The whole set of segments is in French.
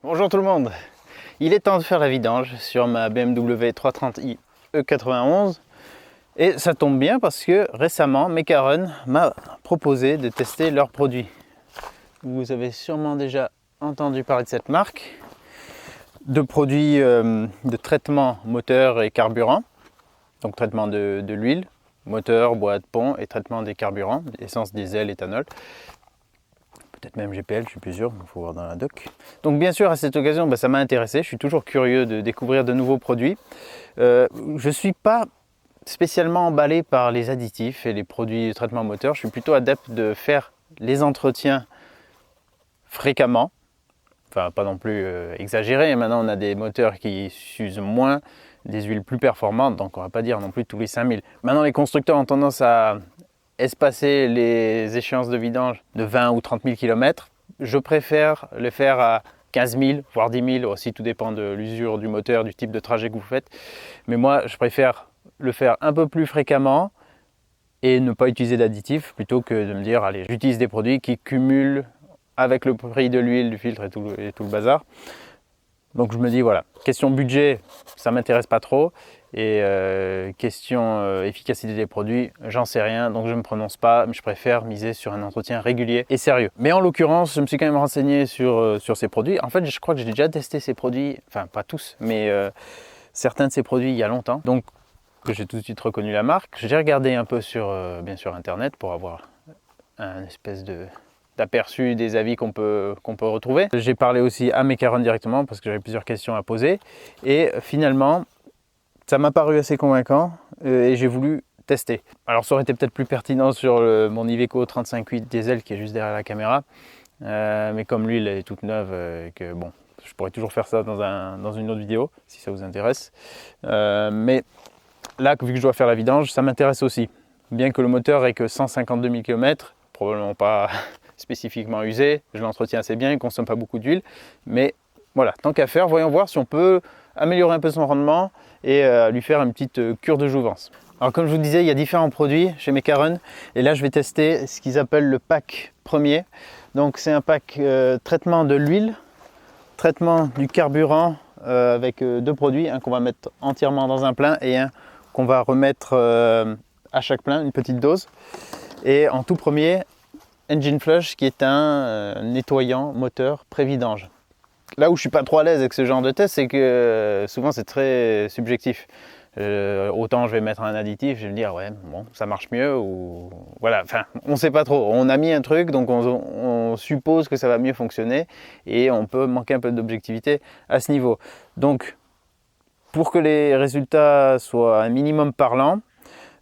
Bonjour tout le monde. Il est temps de faire la vidange sur ma BMW 330i E91 et ça tombe bien parce que récemment Mecaron m'a proposé de tester leurs produits. Vous avez sûrement déjà entendu parler de cette marque de produits de traitement moteur et carburant, donc traitement de l'huile, moteur, boîte, pont et traitement des carburants, essence, diesel, éthanol. Peut-être même GPL, je suis plus sûr, il faut voir dans la doc. Donc bien sûr, à cette occasion, ça m'a intéressé. Je suis toujours curieux de découvrir de nouveaux produits. Je ne suis pas spécialement emballé par les additifs et les produits de traitement moteur. Je suis plutôt adepte de faire les entretiens fréquemment. Enfin, pas non plus exagéré. Maintenant, on a des moteurs qui s'usent moins, des huiles plus performantes, donc on ne va pas dire non plus tous les 5000. Maintenant, les constructeurs ont tendance à espacer les échéances de vidange de 20 ou 30 000 km. Je préfère le faire à 15 000, voire 10 000, aussi tout dépend de l'usure du moteur, du type de trajet que vous faites. Mais moi, je préfère le faire un peu plus fréquemment et ne pas utiliser d'additifs plutôt que de me dire, allez, j'utilise des produits qui cumulent avec le prix de l'huile, du filtre et tout le bazar. Donc je me dis, voilà, question budget, ça ne m'intéresse pas trop. Et question efficacité des produits, j'en sais rien, donc je ne me prononce pas, mais je préfère miser sur un entretien régulier et sérieux. Mais en l'occurrence, je me suis quand même renseigné sur ces produits. En fait, je crois que j'ai déjà testé ces produits, enfin pas tous, mais certains de ces produits il y a longtemps. Donc j'ai tout de suite reconnu la marque. J'ai regardé un peu sur, bien sûr, Internet pour avoir un espèce d'aperçu des avis qu'on peut retrouver. J'ai parlé aussi à Mecaron directement parce que j'avais plusieurs questions à poser. Et finalement, ça m'a paru assez convaincant et j'ai voulu tester. Alors ça aurait été peut-être plus pertinent sur mon Iveco 35.8 diesel qui est juste derrière la caméra. Mais comme l'huile est toute neuve, que bon, je pourrais toujours faire ça dans une autre vidéo si ça vous intéresse. Mais là, vu que je dois faire la vidange, ça m'intéresse aussi. Bien que le moteur ait que 152 000 km, probablement pas spécifiquement usé, je l'entretiens assez bien, il ne consomme pas beaucoup d'huile. Mais voilà, tant qu'à faire, voyons voir si on peut améliorer un peu son rendement et lui faire une petite cure de jouvence. Alors comme je vous disais, il y a différents produits chez Mecaron et là je vais tester ce qu'ils appellent le pack premier. Donc c'est un pack traitement de l'huile, traitement du carburant avec deux produits, un qu'on va mettre entièrement dans un plein et un qu'on va remettre à chaque plein, une petite dose. Et en tout premier, Engine Flush qui est un nettoyant moteur pré-vidange. Là où je suis pas trop à l'aise avec ce genre de test, c'est que souvent c'est très subjectif. Autant je vais mettre un additif, je vais me dire ouais bon ça marche mieux ou voilà, enfin on sait pas trop. On a mis un truc donc on suppose que ça va mieux fonctionner et on peut manquer un peu d'objectivité à ce niveau. Donc pour que les résultats soient un minimum parlants,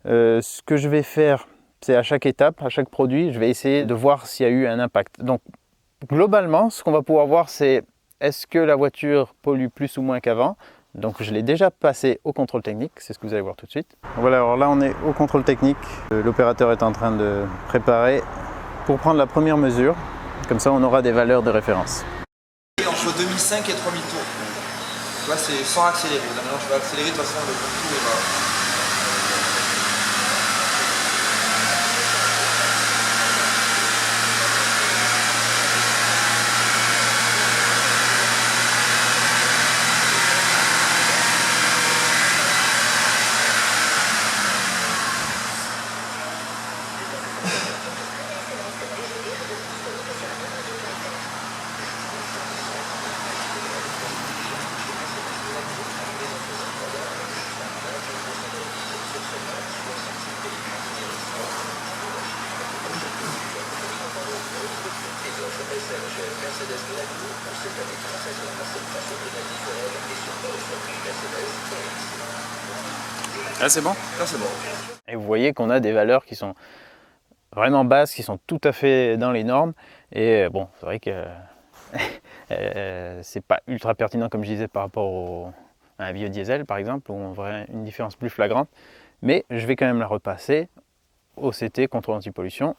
ce que je vais faire, c'est à chaque étape, à chaque produit, je vais essayer de voir s'il y a eu un impact. Donc globalement, ce qu'on va pouvoir voir, c'est est-ce que la voiture pollue plus ou moins qu'avant. Donc je l'ai déjà passé au contrôle technique, c'est ce que vous allez voir tout de suite. Voilà, alors là on est au contrôle technique. L'opérateur est en train de préparer pour prendre la première mesure. Comme ça on aura des valeurs de référence. Entre 2005 et 3000 tours. Tu vois, c'est sans accélérer. Là, maintenant je vais accélérer, de toute façon le contour est là. Là c'est bon? Là c'est bon. Et vous voyez qu'on a des valeurs qui sont vraiment basses, qui sont tout à fait dans les normes. Et bon, c'est vrai que c'est pas ultra pertinent comme je disais par rapport à un biodiesel par exemple, où on voit une différence plus flagrante. Mais je vais quand même la repasser au CT, contrôle anti-pollution,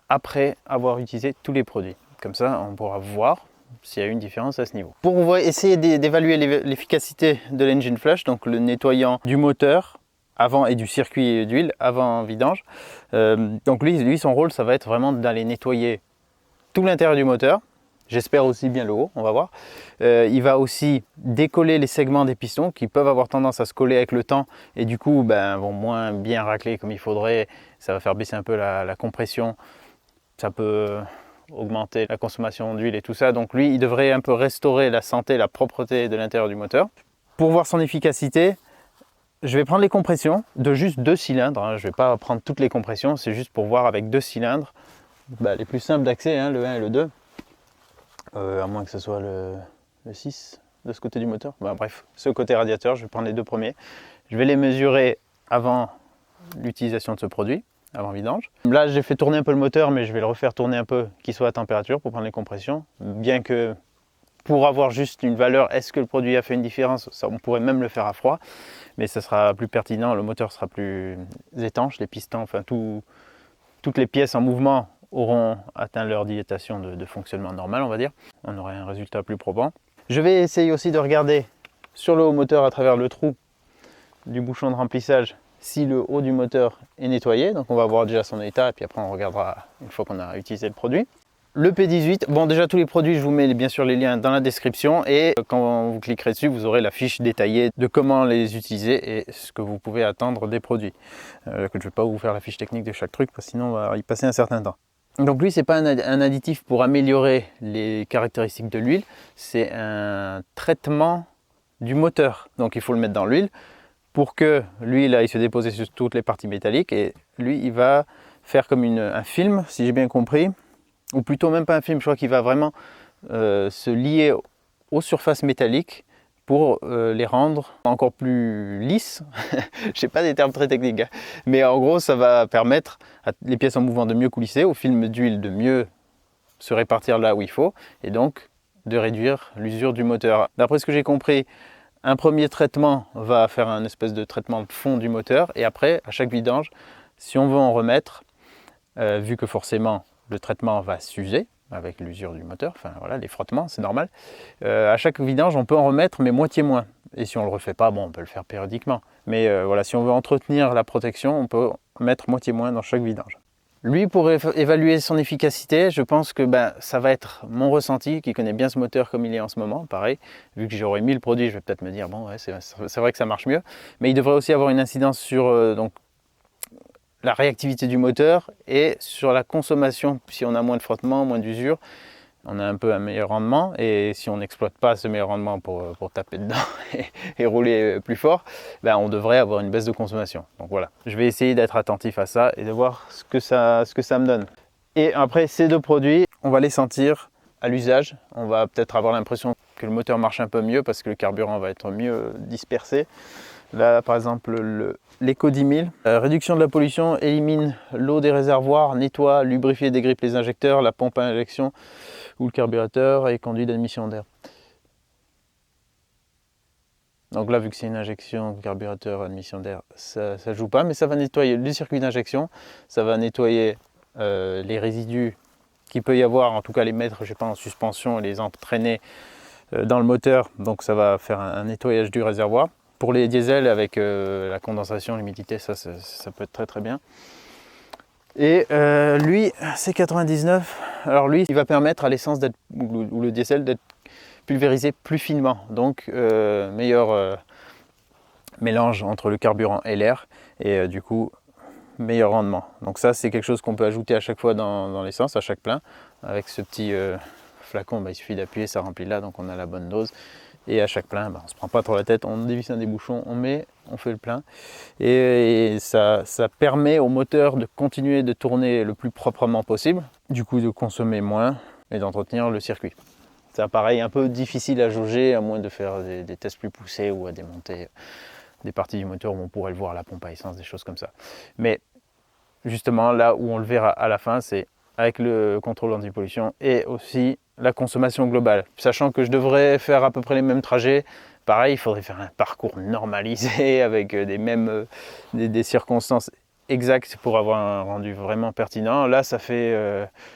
après avoir utilisé tous les produits. Comme ça, on pourra voir s'il y a une différence à ce niveau. Pour essayer d'évaluer l'efficacité de l'engine flush, donc le nettoyant du moteur avant et du circuit d'huile avant vidange, donc lui son rôle ça va être vraiment d'aller nettoyer tout l'intérieur du moteur, J'espère aussi bien le haut, on va voir. Il va aussi décoller les segments des pistons qui peuvent avoir tendance à se coller avec le temps et du coup vont moins bien racler comme il faudrait. Ça va faire baisser un peu la compression. Ça peut augmenter la consommation d'huile et tout ça. Donc lui, il devrait un peu restaurer la santé, la propreté de l'intérieur du moteur. Pour voir son efficacité, je vais prendre les compressions de juste 2 cylindres. Je ne vais pas prendre toutes les compressions, c'est juste pour voir avec 2 cylindres. Les plus simples d'accès, le 1 et le 2. À moins que ce soit le 6 de ce côté du moteur. Bref, ce côté radiateur, je vais prendre les 2 premiers. Je vais les mesurer avant l'utilisation de ce produit, avant vidange. Là, j'ai fait tourner un peu le moteur, mais je vais le refaire tourner un peu, qu'il soit à température pour prendre les compressions. Bien que pour avoir juste une valeur, est-ce que le produit a fait une différence, ça, on pourrait même le faire à froid, mais ça sera plus pertinent, le moteur sera plus étanche, les pistons, enfin toutes les pièces en mouvement auront atteint leur dilatation de fonctionnement normal, on va dire. On aurait un résultat plus probant. Je vais essayer aussi de regarder sur le haut moteur à travers le trou du bouchon de remplissage si le haut du moteur est nettoyé. Donc on va voir déjà son état et puis après on regardera une fois qu'on a utilisé le produit. Le P18, bon déjà tous les produits, je vous mets bien sûr les liens dans la description et quand vous cliquerez dessus, vous aurez la fiche détaillée de comment les utiliser et ce que vous pouvez attendre des produits. Je ne vais pas vous faire la fiche technique de chaque truc parce que sinon on va y passer un certain temps. Donc lui, c'est pas un additif pour améliorer les caractéristiques de l'huile, c'est un traitement du moteur. Donc il faut le mettre dans l'huile pour que l'huile aille se déposer sur toutes les parties métalliques et lui, il va faire comme un film, si j'ai bien compris. Ou plutôt même pas un film, je crois qu'il va vraiment se lier aux surfaces métalliques pour les rendre encore plus lisses. Je sais pas des termes très techniques, hein. Mais en gros ça va permettre à les pièces en mouvement de mieux coulisser, au film d'huile de mieux se répartir là où il faut et donc de réduire l'usure du moteur. D'après ce que j'ai compris, un premier traitement va faire un espèce de traitement de fond du moteur et après à chaque vidange, si on veut en remettre, vu que forcément le traitement va s'user avec l'usure du moteur, enfin voilà, les frottements, c'est normal. À chaque vidange, on peut en remettre, mais moitié moins. Et si on ne le refait pas, bon, on peut le faire périodiquement. Mais voilà, si on veut entretenir la protection, on peut mettre moitié moins dans chaque vidange. Lui, pour évaluer son efficacité, je pense que ça va être mon ressenti, qui connaît bien ce moteur comme il est en ce moment. Pareil, vu que j'aurais mis le produit, je vais peut-être me dire, bon, ouais, c'est vrai que ça marche mieux. Mais il devrait aussi avoir une incidence sur donc, la réactivité du moteur et sur la consommation. Si on a moins de frottement, moins d'usure, on a un peu un meilleur rendement et si on n'exploite pas ce meilleur rendement pour taper dedans et rouler plus fort, on devrait avoir une baisse de consommation. Donc voilà, je vais essayer d'être attentif à ça et de voir ce que ça me donne. Et après ces 2 produits, on va les sentir à l'usage. On va peut-être avoir l'impression que le moteur marche un peu mieux parce que le carburant va être mieux dispersé. Là, par exemple, l'Eco 10 000, réduction de la pollution, élimine l'eau des réservoirs, nettoie, lubrifie et dégrippe les injecteurs, la pompe à injection ou le carburateur et conduit d'admission d'air. Donc là, vu que c'est une injection, carburateur, admission d'air, ça ne joue pas, mais ça va nettoyer le circuit d'injection, ça va nettoyer les résidus qu'il peut y avoir, en tout cas les mettre, je sais pas, en suspension et les entraîner dans le moteur, donc ça va faire un nettoyage du réservoir. Pour les diesels, avec la condensation, l'humidité, ça peut être très très bien. Et lui, c'est 99. Alors lui, il va permettre à l'essence ou le diesel d'être pulvérisé plus finement. Donc meilleur mélange entre le carburant et l'air. Et du coup, meilleur rendement. Donc ça, c'est quelque chose qu'on peut ajouter à chaque fois dans l'essence, à chaque plein. Avec ce petit flacon, il suffit d'appuyer, ça remplit là, donc on a la bonne dose. Et à chaque plein, on ne se prend pas trop la tête, on dévisse un des bouchons, on fait le plein. Et ça permet au moteur de continuer de tourner le plus proprement possible, du coup de consommer moins et d'entretenir le circuit. C'est un pareil un peu difficile à jauger, à moins de faire des tests plus poussés ou à démonter des parties du moteur où on pourrait le voir à la pompe à essence, des choses comme ça. Mais justement, là où on le verra à la fin, c'est avec le contrôle anti-pollution et aussi la consommation globale. Sachant que je devrais faire à peu près les mêmes trajets, pareil, il faudrait faire un parcours normalisé avec des circonstances exactes pour avoir un rendu vraiment pertinent. Là, ça fait,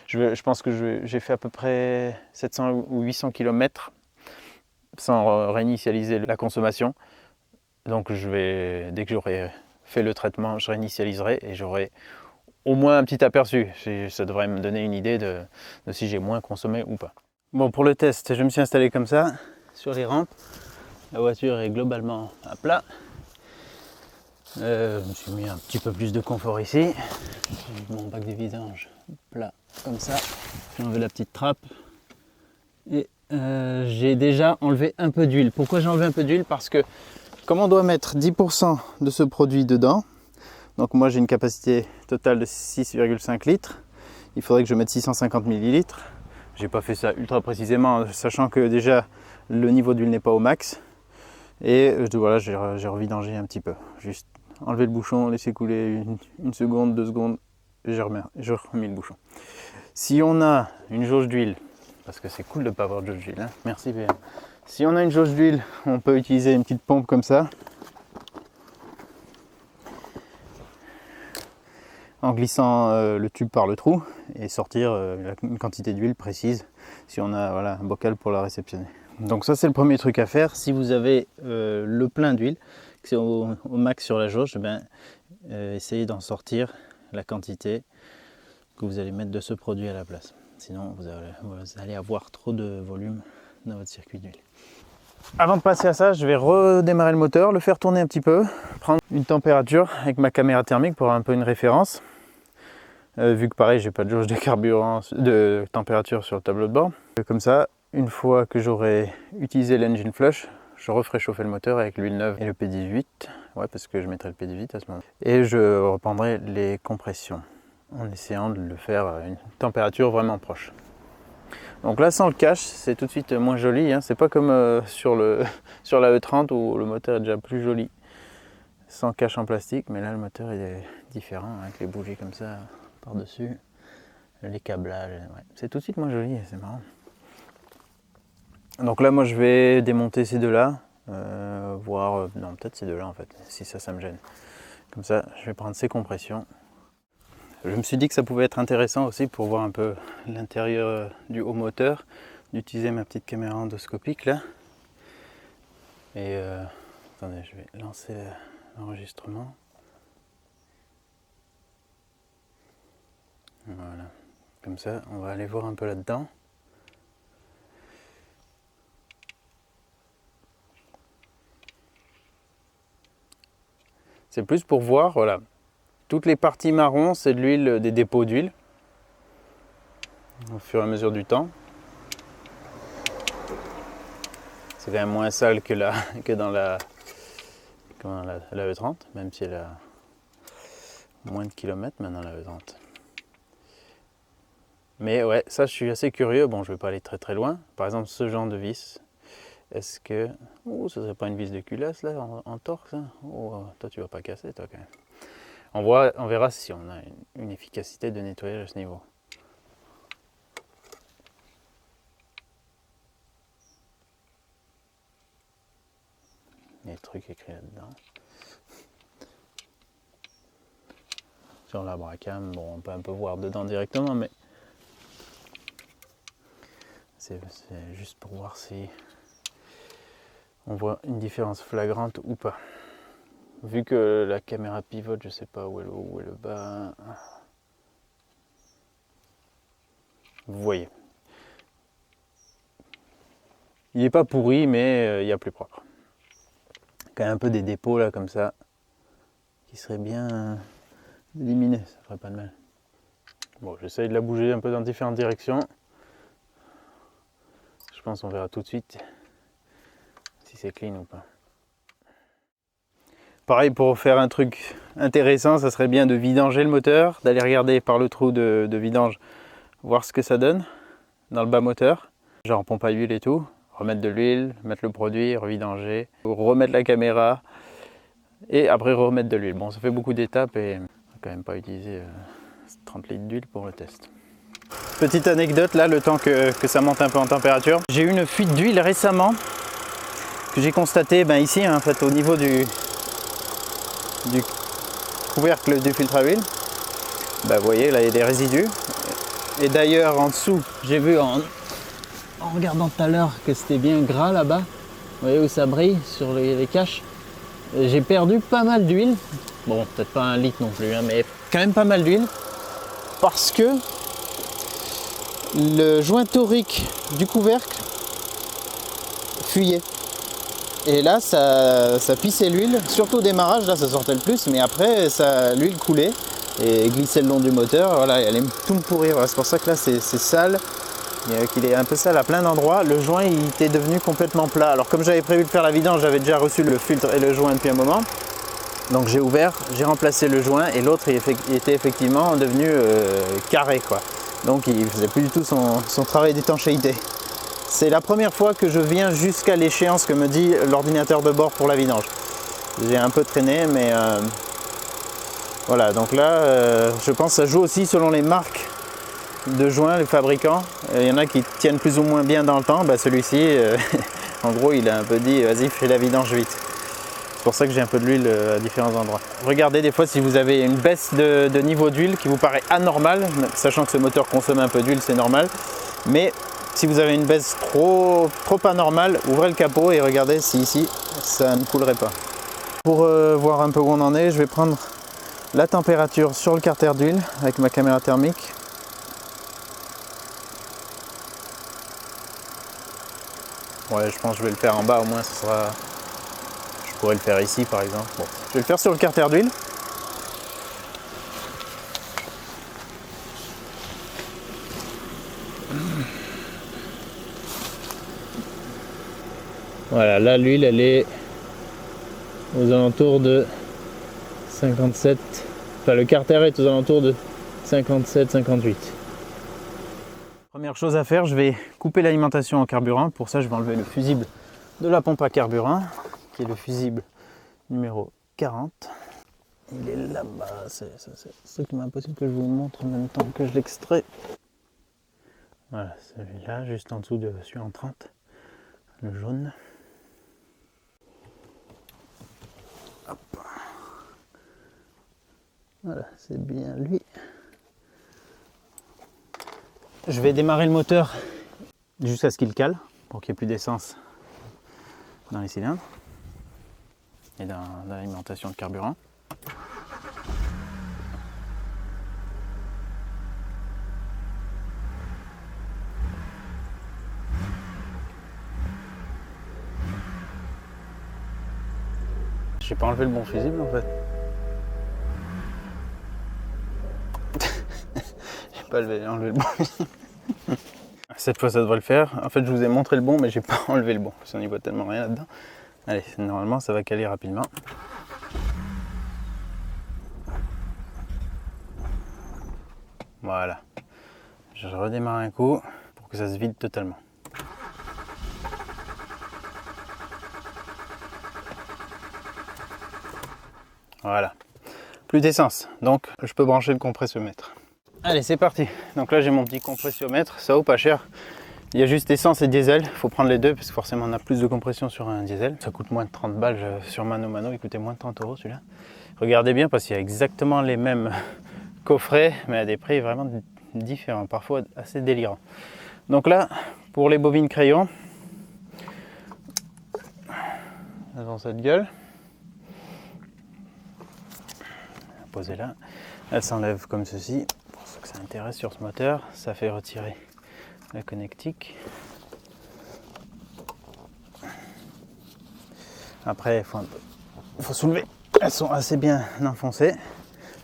je pense que j'ai fait à peu près 700 ou 800 km sans réinitialiser la consommation. Donc dès que j'aurai fait le traitement, je réinitialiserai et j'aurai au moins un petit aperçu. Ça devrait me donner une idée de si j'ai moins consommé ou pas. Bon, pour le test, je me suis installé comme ça, sur les rampes. La voiture est globalement à plat. Je me suis mis un petit peu plus de confort ici. J'ai mon bac de vidange plat comme ça. J'ai enlevé la petite trappe. Et j'ai déjà enlevé un peu d'huile. Pourquoi j'ai enlevé un peu d'huile? Parce que comme on doit mettre 10% de ce produit dedans, donc moi j'ai une capacité totale de 6,5 litres, il faudrait que je mette 650 millilitres. J'ai pas fait ça ultra précisément, sachant que déjà le niveau d'huile n'est pas au max. Et voilà, j'ai revidangé un petit peu. Juste enlever le bouchon, laisser couler une seconde, 2 secondes, et je remis le bouchon. Si on a une jauge d'huile, parce que c'est cool de ne pas avoir de jauge d'huile, hein. Merci PM. Si on a une jauge d'huile, on peut utiliser une petite pompe comme ça, en glissant le tube par le trou et sortir une quantité d'huile précise si on a voilà, un bocal pour la réceptionner. Donc ça c'est le premier truc à faire. Si vous avez le plein d'huile, que c'est au max sur la jauge, ben, essayez d'en sortir la quantité que vous allez mettre de ce produit à la place. Sinon vous allez avoir trop de volume dans votre circuit d'huile. Avant de passer à ça, je vais redémarrer le moteur, le faire tourner un petit peu, prendre une température avec ma caméra thermique pour avoir un peu une référence. Vu que pareil, j'ai pas de jauge de carburant, de température sur le tableau de bord. Comme ça, une fois que j'aurai utilisé l'engine flush, je referai chauffer le moteur avec l'huile neuve et le P18. Ouais, parce que je mettrai le P18 à ce moment. Et je reprendrai les compressions en essayant de le faire à une température vraiment proche. Donc là, sans le cache, c'est tout de suite moins joli, hein. C'est pas comme sur la E30 où le moteur est déjà plus joli sans cache en plastique, mais là le moteur est différent avec les bougies comme ça par-dessus, les câblages, ouais. C'est tout de suite moins joli, c'est marrant. Donc là, moi je vais démonter ces deux-là, voir, non peut-être ces deux-là en fait, si ça me gêne. Comme ça, je vais prendre ces compressions. Je me suis dit que ça pouvait être intéressant aussi pour voir un peu l'intérieur du haut moteur, d'utiliser ma petite caméra endoscopique là. Et attendez, je vais lancer l'enregistrement. Voilà, comme ça on va aller voir un peu là-dedans. C'est plus pour voir, voilà. Toutes les parties marron, c'est de l'huile, des dépôts d'huile, au fur et à mesure du temps. C'est quand même moins sale que dans la E30, même si elle a moins de kilomètres maintenant la E30. Mais ouais, ça je suis assez curieux. Bon, je ne vais pas aller très très loin. Par exemple, ce genre de vis, est-ce que... Oh, ce serait pas une vis de culasse là, en torque ça? Oh, toi tu vas pas casser toi quand même. On verra si on a une efficacité de nettoyage à ce niveau. Il y a des trucs écrits là-dedans. Sur la bracam, bon, on peut un peu voir dedans directement, mais c'est juste pour voir si on voit une différence flagrante ou pas. Vu que la caméra pivote, je sais pas où est le haut, où est le bas. Vous voyez. Il n'est pas pourri, mais il y a plus propre. Quand même un peu des dépôts là comme ça, qui seraient bien éliminés, ça ferait pas de mal. Bon, j'essaye de la bouger un peu dans différentes directions. Je pense qu'on verra tout de suite si c'est clean ou pas. Pareil, pour faire un truc intéressant, ça serait bien de vidanger le moteur, d'aller regarder par le trou de vidange, voir ce que ça donne dans le bas moteur, genre pompe à huile et tout, remettre de l'huile, mettre le produit, revidanger, remettre la caméra et après remettre de l'huile. Bon, ça fait beaucoup d'étapes et on va quand même pas utiliser 30 litres d'huile pour le test. Petite anecdote là, le temps que ça monte un peu en température. J'ai eu une fuite d'huile récemment que j'ai constaté ici, hein, en fait, au niveau du couvercle du filtre à huile. Vous voyez, là il y a des résidus. Et d'ailleurs en dessous, j'ai vu en regardant tout à l'heure que c'était bien gras là-bas. Vous voyez où ça brille sur les caches. J'ai perdu pas mal d'huile. Bon, peut-être pas 1 litre non plus, hein, mais quand même pas mal d'huile. Parce que le joint torique du couvercle fuyait. Et là, ça pissait l'huile, surtout au démarrage, là ça sortait le plus, mais après l'huile coulait et glissait le long du moteur, voilà, elle allait tout me pourrir. Voilà, c'est pour ça que là c'est sale, qu'il est un peu sale à plein d'endroits. Le joint il était devenu complètement plat. Alors comme j'avais prévu de faire la vidange, j'avais déjà reçu le filtre et le joint depuis un moment. Donc j'ai ouvert, j'ai remplacé le joint et l'autre il était effectivement devenu carré, quoi. Donc il faisait plus du tout son travail d'étanchéité. C'est la première fois que je viens jusqu'à l'échéance que me dit l'ordinateur de bord pour la vidange. J'ai un peu traîné, mais voilà. Donc là, je pense que ça joue aussi selon les marques de joints, les fabricants. Il y en a qui tiennent plus ou moins bien dans le temps. Bah, celui-ci, en gros, il a un peu dit, vas-y, fais la vidange vite. C'est pour ça que j'ai un peu de l'huile à différents endroits. Regardez des fois si vous avez une baisse de niveau d'huile qui vous paraît anormale, sachant que ce moteur consomme un peu d'huile, c'est normal. Mais si vous avez une baisse trop anormale, ouvrez le capot et regardez si ici ça ne coulerait pas. Pour voir un peu où on en est, je vais prendre la température sur le carter d'huile avec ma caméra thermique. Ouais, je pense que je vais le faire en bas, au moins ce sera... Je pourrais le faire ici par exemple. Bon, je vais le faire sur le carter d'huile. Voilà, là l'huile elle est aux alentours de 57, enfin le carter est aux alentours de 57-58. Première chose à faire, je vais couper l'alimentation en carburant. Pour ça je vais enlever le fusible de la pompe à carburant, qui est le fusible numéro 40. Il est là-bas, c'est strictement impossible que je vous le montre en même temps que je l'extrais. Voilà, celui-là, juste en dessous de celui en 30, le jaune. Hop. Voilà, c'est bien lui. Je vais démarrer le moteur jusqu'à ce qu'il cale, pour qu'il n'y ait plus d'essence dans les cylindres et dans l'alimentation de carburant. J'ai pas enlevé le bon fusible en fait. J'ai pas enlevé le bon fusible. Cette fois ça devrait le faire. En fait je vous ai montré le bon mais j'ai pas enlevé le bon parce qu'on y voit tellement rien là-dedans. Allez, normalement ça va caler rapidement. Voilà. Je redémarre un coup pour que ça se vide totalement. Voilà. Plus d'essence, donc je peux brancher le compressiomètre. Allez, c'est parti. Donc là j'ai mon petit compressiomètre, ça vaut pas cher. Il y a juste essence et diesel, il faut prendre les deux parce que forcément on a plus de compression sur un diesel. Ça coûte moins de 30 balles sur Mano Mano, il coûtait moins de 30 € celui-là. Regardez bien parce qu'il y a exactement les mêmes coffrets mais à des prix vraiment différents, parfois assez délirants. Donc là, pour les bobines crayon, elles ont cette gueule. Poser là, elle s'enlève comme ceci. Pour ceux que ça intéresse sur ce moteur, ça fait retirer la connectique. Après, il faut soulever. Elles sont assez bien enfoncées.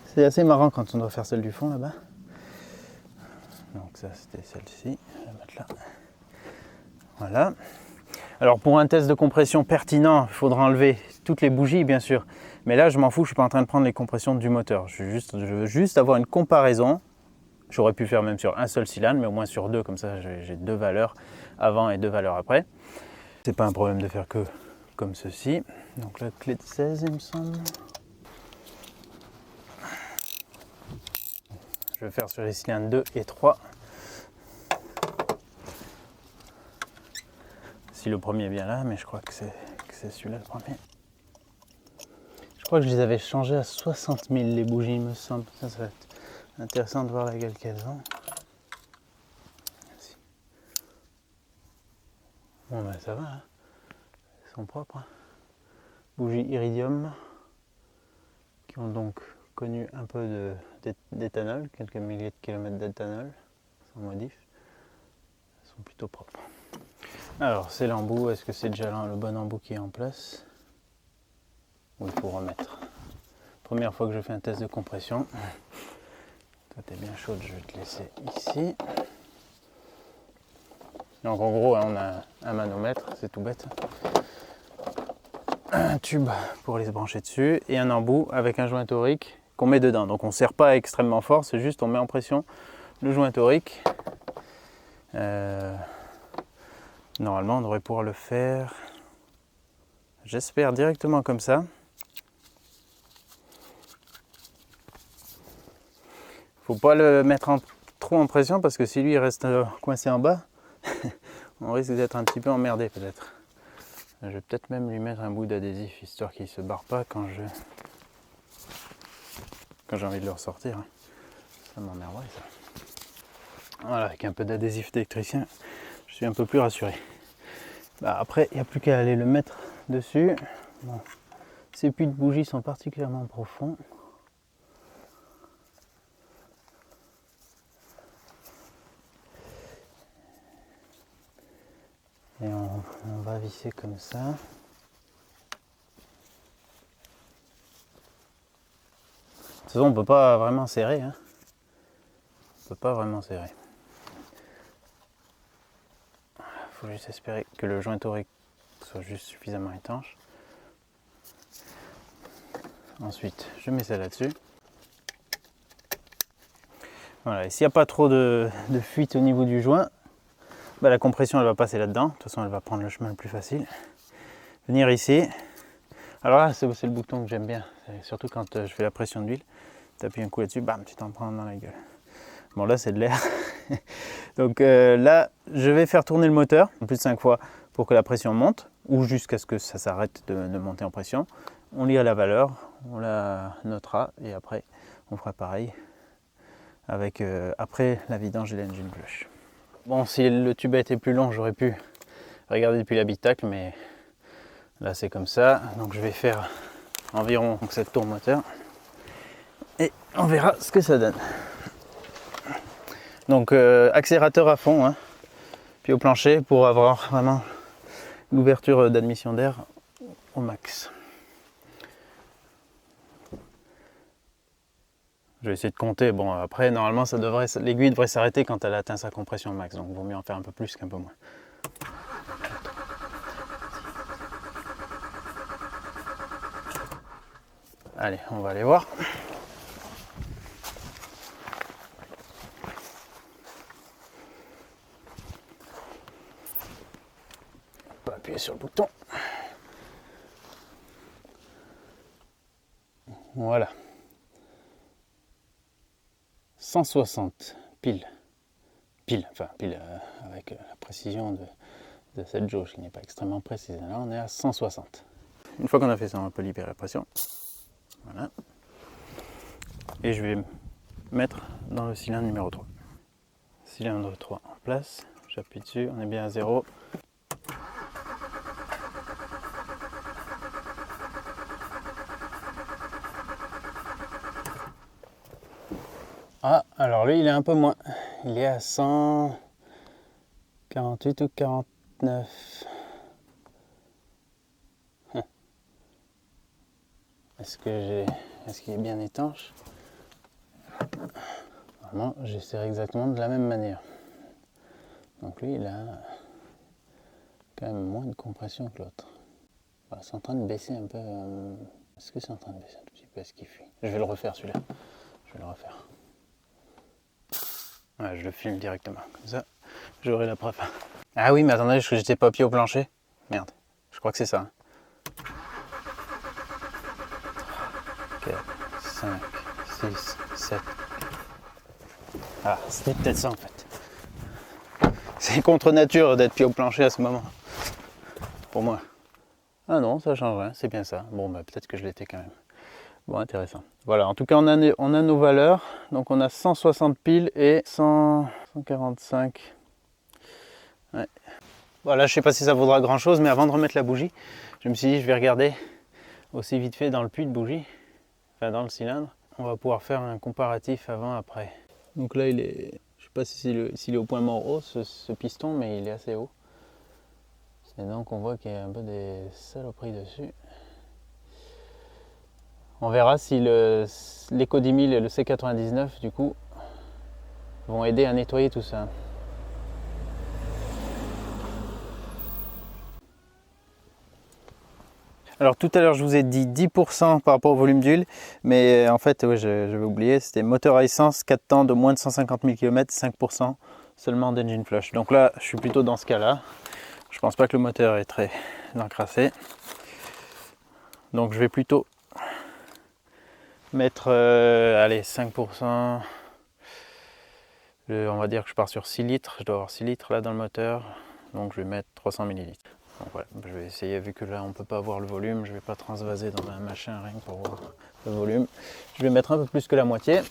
C'est assez marrant quand on doit faire celle du fond là-bas. Donc ça, c'était celle-ci. Je vais la mettre là. Voilà. Alors pour un test de compression pertinent, il faudra enlever toutes les bougies bien sûr. Mais là je m'en fous, je suis pas en train de prendre les compressions du moteur. Je veux juste avoir une comparaison. J'aurais pu faire même sur un seul cylindre, mais au moins sur deux, comme ça j'ai deux valeurs avant et deux valeurs après. C'est pas un problème de faire que comme ceci. Donc la clé de 16 il me semble. Je vais faire sur les cylindres 2 et 3. Si le premier est bien là, mais je crois que c'est celui-là le premier. Je crois que je les avais changés à 60 000 les bougies, il me semble. Ça va être intéressant de voir la gueule qu'elles ont. Merci. Bon ben ça va, hein. Elles sont propres. Hein. Bougies iridium qui ont donc connu un peu d'éthanol, quelques milliers de kilomètres d'éthanol, sans modif. sont plutôt propres. Alors c'est l'embout, est-ce que c'est déjà le bon embout qui est en place? Ou il faut remettre? Première fois que je fais un test de compression. Toi t'es bien chaude, je vais te laisser ici. Donc en gros on a un manomètre, c'est tout bête. Un tube pour les brancher dessus et un embout avec un joint torique qu'on met dedans. Donc on ne serre pas extrêmement fort, c'est juste on met en pression le joint torique. Normalement on devrait pouvoir le faire, j'espère, directement comme ça. Faut pas le mettre trop en pression parce que si lui il reste coincé en bas, on risque d'être un petit peu emmerdé peut-être. Je vais peut-être même lui mettre un bout d'adhésif histoire qu'il ne se barre pas quand j'ai envie de le ressortir. Ça m'emmerderait ça. Voilà, avec un peu d'adhésif d'électricien, je suis un peu plus rassuré. Bah, après, il n'y a plus qu'à aller le mettre dessus. Bon. Ces puits de bougies sont particulièrement profonds. Et on va visser comme ça. De toute façon, on ne peut pas vraiment serrer. Hein. On peut pas vraiment serrer. Il faut juste espérer que le joint torique soit juste suffisamment étanche. Ensuite, je mets ça là-dessus. Voilà, et s'il n'y a pas trop de fuite au niveau du joint, bah, la compression elle va passer là-dedans. De toute façon, elle va prendre le chemin le plus facile. Venir ici. Alors là, c'est le bouton que j'aime bien. Surtout quand je fais la pression d'huile. Tu appuies un coup là-dessus, bam, tu t'en prends dans la gueule. Bon, là, c'est de l'air. Donc là, je vais faire tourner le moteur plus de 5 fois pour que la pression monte ou jusqu'à ce que ça s'arrête de monter en pression. On lira la valeur, on la notera et après, on fera pareil avec après la vidange de l'engine flush. Bon, si le tube a été plus long, j'aurais pu regarder depuis l'habitacle, mais là c'est comme ça. Donc je vais faire environ 7 tours moteur et on verra ce que ça donne. Donc accélérateur à fond, hein, puis au plancher pour avoir vraiment l'ouverture d'admission d'air au max. Je vais essayer de compter. Bon, après, normalement, l'aiguille devrait s'arrêter quand elle atteint sa compression max. Donc, il vaut mieux en faire un peu plus qu'un peu moins. Allez, on va aller voir. On va appuyer sur le bouton. Voilà. 160 pile avec la précision de cette jauge qui n'est pas extrêmement précise. Là on est à 160. Une fois qu'on a fait ça, on peut libérer la pression. Voilà. Et je vais mettre dans le cylindre numéro 3. Cylindre 3 en place, j'appuie dessus, on est bien à 0. Ah, alors lui il est un peu moins, il est à 148 ou 49. Est-ce qu'il est bien étanche? Normalement j'ai serré exactement de la même manière. Donc lui il a quand même moins de compression que l'autre. Bah, c'est en train de baisser un peu. Est-ce que c'est en train de baisser un tout petit peu? Est-ce qu'il fuit? Je vais le refaire celui-là. Je vais le refaire. Ouais, je le filme directement, comme ça j'aurai la preuve. Ah oui, mais attendez, je crois que j'étais pas pied au plancher. Merde, je crois que c'est ça. 4, 5, 6, 7. Ah, c'était peut-être ça en fait. C'est contre nature d'être pied au plancher à ce moment. Pour moi. Ah non, ça change rien, c'est bien ça. Bon, bah, peut-être que je l'étais quand même. Bon, intéressant. Voilà, en tout cas, on a nos valeurs. Donc, on a 160 piles et 145. Ouais. Voilà, je sais pas si ça vaudra grand chose, mais avant de remettre la bougie, je me suis dit, je vais regarder aussi vite fait dans le puits de bougie, enfin dans le cylindre. On va pouvoir faire un comparatif avant-après. Donc là, il est, je sais pas s'il est au point mort haut ce piston, mais il est assez haut. Et donc on voit qu'il y a un peu des saloperies dessus. On verra si l'Eco 10 000 et le C99 du coup vont aider à nettoyer tout ça. Alors tout à l'heure je vous ai dit 10% par rapport au volume d'huile, mais en fait ouais, j'avais oublié, c'était moteur à essence 4 temps de moins de 150 000 km, 5% seulement d'engine flush. Donc là je suis plutôt dans ce cas là, je pense pas que le moteur est très encrassé. Donc je vais plutôt mettre allez 5%, on va dire que je pars sur 6 litres, je dois avoir 6 litres là dans le moteur, donc je vais mettre 300 ml. Donc voilà, je vais essayer, vu que là on peut pas voir le volume, je vais pas transvaser dans un machin rien pour voir le volume. Je vais mettre un peu plus que la moitié.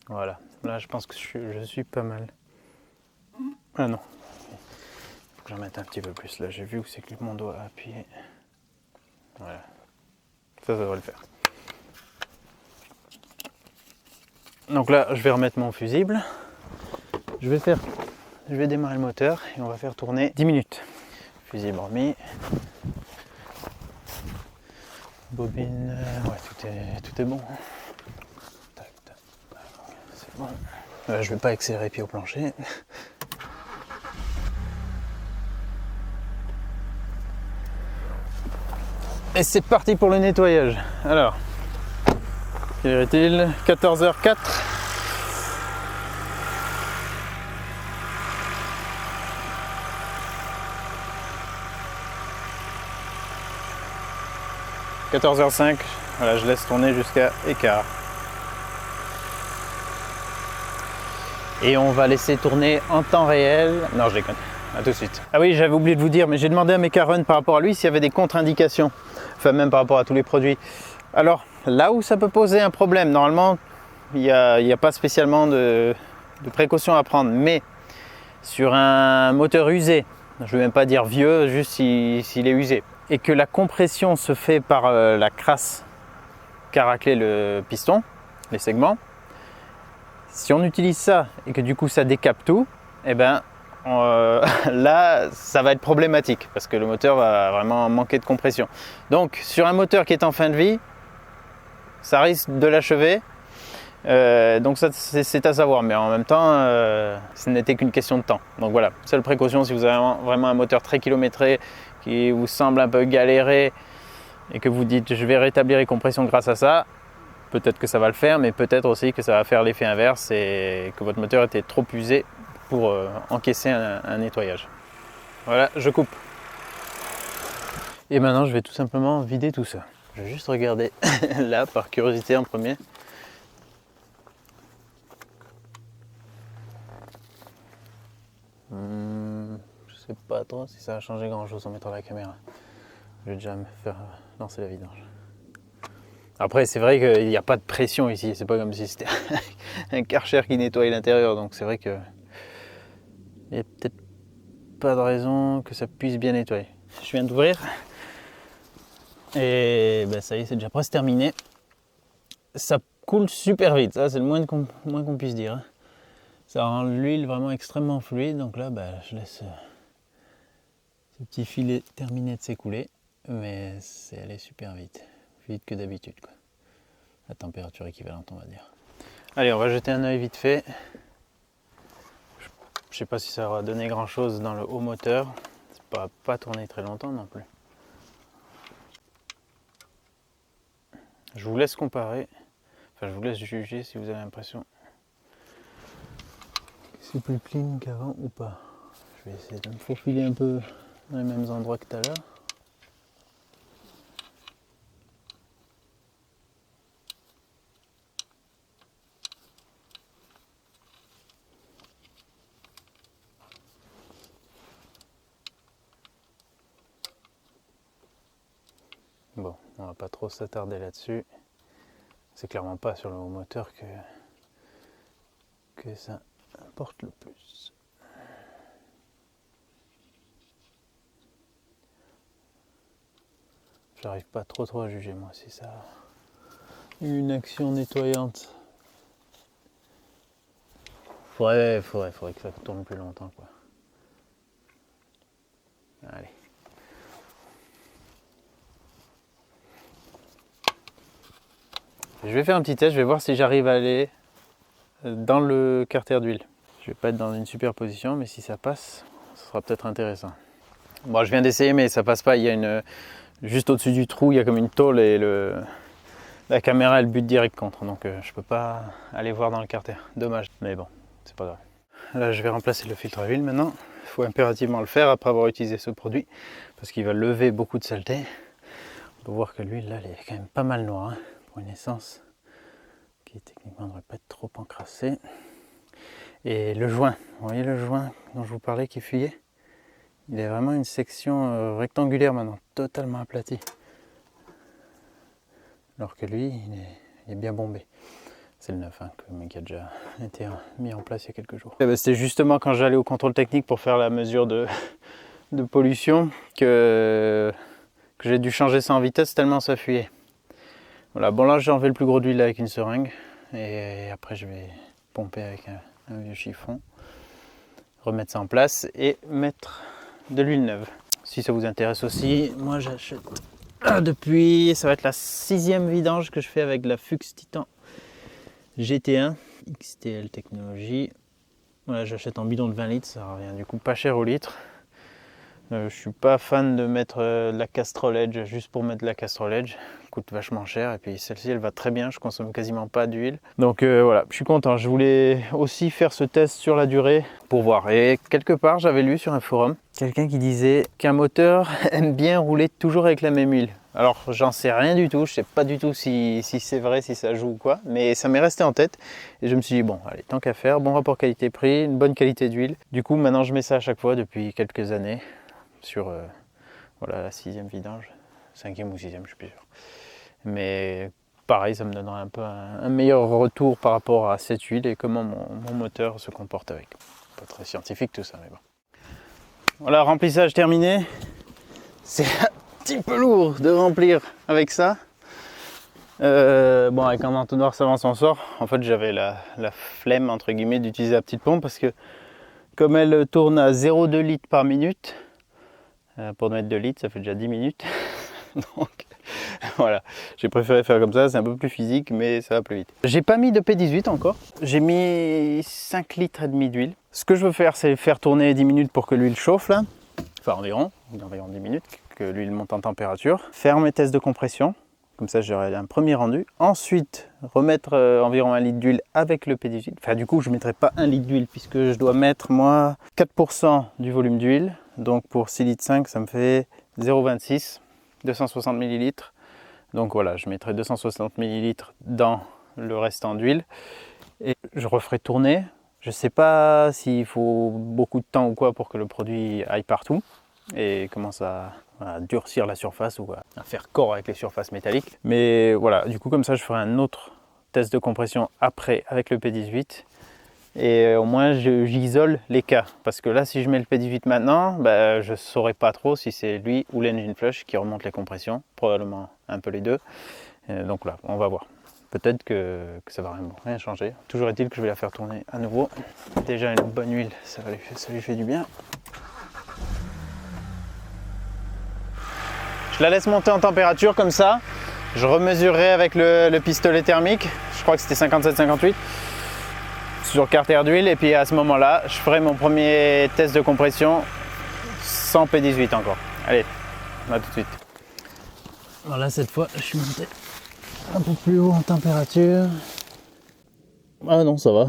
Voilà, là je pense que je suis pas mal. Ah non, faut que j'en mette un petit peu plus. Là j'ai vu où c'est que mon doigt a appuyé. Voilà, ça devrait le faire. Donc là je vais remettre mon fusible. Je vais démarrer le moteur et on va faire tourner 10 minutes. Fusible remis. Bobine, ouais tout est bon. Tac, tac. C'est bon. Là, je vais pas accélérer pied au plancher. Et c'est parti pour le nettoyage. Alors, quelle heure est-il? 14h04. « 14h05, voilà, je laisse tourner jusqu'à écart. Et on va laisser tourner en temps réel. Non, je déconne. A tout de suite. Ah oui, j'avais oublié de vous dire, mais j'ai demandé à Mecaron par rapport à lui s'il y avait des contre-indications. Enfin, même par rapport à tous les produits. Alors, là où ça peut poser un problème, normalement, il n'y a pas spécialement de précautions à prendre. Mais sur un moteur usé, je ne vais même pas dire vieux, juste s'il est usé, et que la compression se fait par la crasse qu'a raclé le piston, les segments, si on utilise ça et que du coup ça décape tout, eh ben là ça va être problématique parce que le moteur va vraiment manquer de compression. Donc sur un moteur qui est en fin de vie, ça risque de l'achever. Donc ça c'est à savoir, mais en même temps ce n'était qu'une question de temps. Donc voilà, seule précaution si vous avez vraiment un moteur très kilométré qui vous semble un peu galéré et que vous dites je vais rétablir les compressions grâce à ça, peut-être que ça va le faire, mais peut-être aussi que ça va faire l'effet inverse et que votre moteur était trop usé pour encaisser un nettoyage. Voilà, je coupe. Et maintenant je vais tout simplement vider tout ça. Je vais juste regarder là par curiosité en premier. Je sais pas trop si ça va changer grand chose en mettant la caméra. Je vais déjà me faire lancer la vidange. Après c'est vrai qu'il n'y a pas de pression ici, c'est pas comme si c'était un Karcher qui nettoie l'intérieur, donc c'est vrai que il n'y a peut-être pas de raison que ça puisse bien nettoyer. Je viens d'ouvrir et ben ça y est, c'est déjà presque terminé. Ça coule super vite, ça c'est le moins qu'on puisse dire. Ça rend l'huile vraiment extrêmement fluide, donc là ben, je laisse ce petit filet terminer de s'écouler, mais c'est allé super vite, plus vite que d'habitude quoi. La température équivalente on va dire. Allez, on va jeter un œil vite fait. Je sais pas si ça va donner grand chose dans le haut moteur, ça va pas tourner très longtemps non plus. Je vous laisse comparer, enfin je vous laisse juger si vous avez l'impression que c'est plus clean qu'avant ou pas. Je vais essayer de me faufiler un peu dans les mêmes endroits que tout à l'heure. Bon, on va pas trop s'attarder là-dessus. C'est clairement pas sur le haut moteur que ça importe le plus. J'arrive pas trop à juger moi si ça a une action nettoyante. Faudrait que ça tourne plus longtemps quoi. Allez. Je vais faire un petit test, je vais voir si j'arrive à aller dans le carter d'huile. Je vais pas être dans une super position, mais si ça passe, ce sera peut-être intéressant. Bon, je viens d'essayer, mais ça passe pas. Il y a une juste au-dessus du trou, il y a comme une tôle et la caméra elle bute direct contre, donc je peux pas aller voir dans le carter. Dommage, mais bon, c'est pas grave. Là, je vais remplacer le filtre à huile maintenant. Il faut impérativement le faire après avoir utilisé ce produit parce qu'il va lever beaucoup de saleté. On peut voir que l'huile là, elle est quand même pas mal noire hein, pour une essence qui techniquement ne devrait pas être trop encrassée. Et le joint, vous voyez le joint dont je vous parlais qui fuyait? Il est vraiment une section rectangulaire maintenant, totalement aplatie. Alors que lui, il est bien bombé. C'est le neuf hein, qui a déjà été mis en place il y a quelques jours. C'était justement quand j'allais au contrôle technique pour faire la mesure de pollution que j'ai dû changer ça en vitesse tellement ça fuyait. Voilà, bon là j'ai enlevé le plus gros d'huile avec une seringue et après je vais pomper avec un vieux chiffon, remettre ça en place et mettre de l'huile neuve. Si ça vous intéresse aussi, moi j'achète depuis, ça va être la 6e vidange que je fais avec la Fuchs Titan GT1 XTL technologie. Voilà, j'achète en bidon de 20 litres, ça revient du coup pas cher au litre. Je suis pas fan de mettre de la Castrol Edge juste pour mettre de la Castrol Edge, coûte vachement cher et puis celle-ci elle va très bien, je consomme quasiment pas d'huile. Donc voilà, je suis content, je voulais aussi faire ce test sur la durée pour voir. Et quelque part j'avais lu sur un forum quelqu'un qui disait qu'un moteur aime bien rouler toujours avec la même huile. Alors j'en sais rien du tout, je sais pas du tout si c'est vrai, si ça joue ou quoi, mais ça m'est resté en tête et je me suis dit bon allez, tant qu'à faire, bon rapport qualité-prix, une bonne qualité d'huile. Du coup maintenant je mets ça à chaque fois depuis quelques années sur voilà, la 6e vidange, 5e ou 6e, je suis plus sûr. Mais pareil, ça me donnera un peu un meilleur retour par rapport à cette huile et comment mon moteur se comporte avec. Pas très scientifique tout ça, mais bon. Voilà, remplissage terminé. C'est un petit peu lourd de remplir avec ça. Bon, avec un entonnoir, ça va, on s'en sort. En fait, j'avais la flemme, entre guillemets, d'utiliser la petite pompe parce que comme elle tourne à 0,2 litres par minute, pour mettre 2 litres, ça fait déjà 10 minutes. Donc voilà, j'ai préféré faire comme ça, c'est un peu plus physique, mais ça va plus vite. J'ai pas mis de P18 encore, j'ai mis 5 litres et demi d'huile. Ce que je veux faire, c'est faire tourner 10 minutes pour que l'huile chauffe là, enfin environ 10 minutes, que l'huile monte en température. Faire mes tests de compression, comme ça j'aurai un premier rendu. Ensuite, remettre environ 1 litre d'huile avec le P18. Enfin du coup, je ne mettrai pas 1 litre d'huile puisque je dois mettre moi 4% du volume d'huile. Donc pour 6 litres 5, ça me fait 0,26, 260 ml. Donc voilà, je mettrai 260 ml dans le restant d'huile et je referai tourner. Je ne sais pas s'il faut beaucoup de temps ou quoi pour que le produit aille partout et commence à durcir la surface ou à faire corps avec les surfaces métalliques. Mais voilà, du coup comme ça je ferai un autre test de compression après avec le P18. Et au moins j'isole les cas, parce que là si je mets le P18 maintenant, bah, je ne saurais pas trop si c'est lui ou l'engine flush qui remonte les compressions, probablement un peu les deux. Donc là, on va voir. Peut-être que ça va rien changer. Toujours est-il que je vais la faire tourner à nouveau. Déjà une bonne huile, ça lui fait du bien. Je la laisse monter en température comme ça. Je remesurerai avec le pistolet thermique, je crois que c'était 57-58. Sur carter d'huile et puis à ce moment là je ferai mon premier test de compression sans P18 encore. Allez, à tout de suite. Voilà, cette fois je suis monté un peu plus haut en température. Ah non, ça va.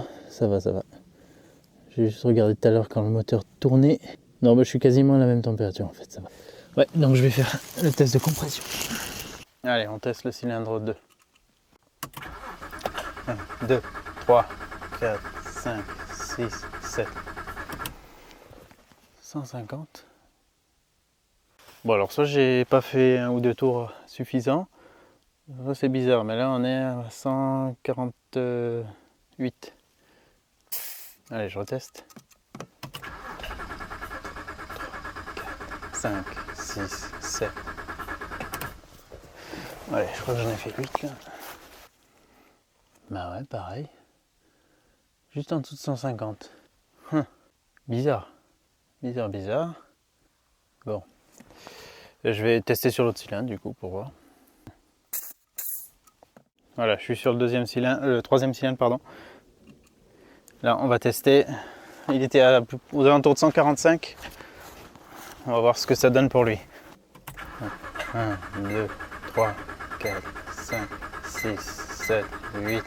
J'ai juste regardé tout à l'heure quand le moteur tournait. Non, je suis quasiment à la même température en fait, ça va. Ouais, donc je vais faire le test de compression. Allez, on teste le cylindre 2. 1, 2, 3, 4, 5, 6, 7. 150. Bon alors soit j'ai pas fait 1 ou 2 tours suffisants. C'est bizarre, mais là on est à 148. Allez, je reteste. 3, 4, 5, 6, 7. Allez, je crois que j'en ai fait 8 là. Bah ouais, pareil. Juste en dessous de 150. Bizarre. Bizarre. Bon. Je vais tester sur l'autre cylindre du coup pour voir. Voilà, je suis sur le deuxième cylindre, le troisième cylindre, pardon. Là, on va tester. Il était aux alentours de 145. On va voir ce que ça donne pour lui. 1, 2, 3, 4, 5, 6, 7, 8.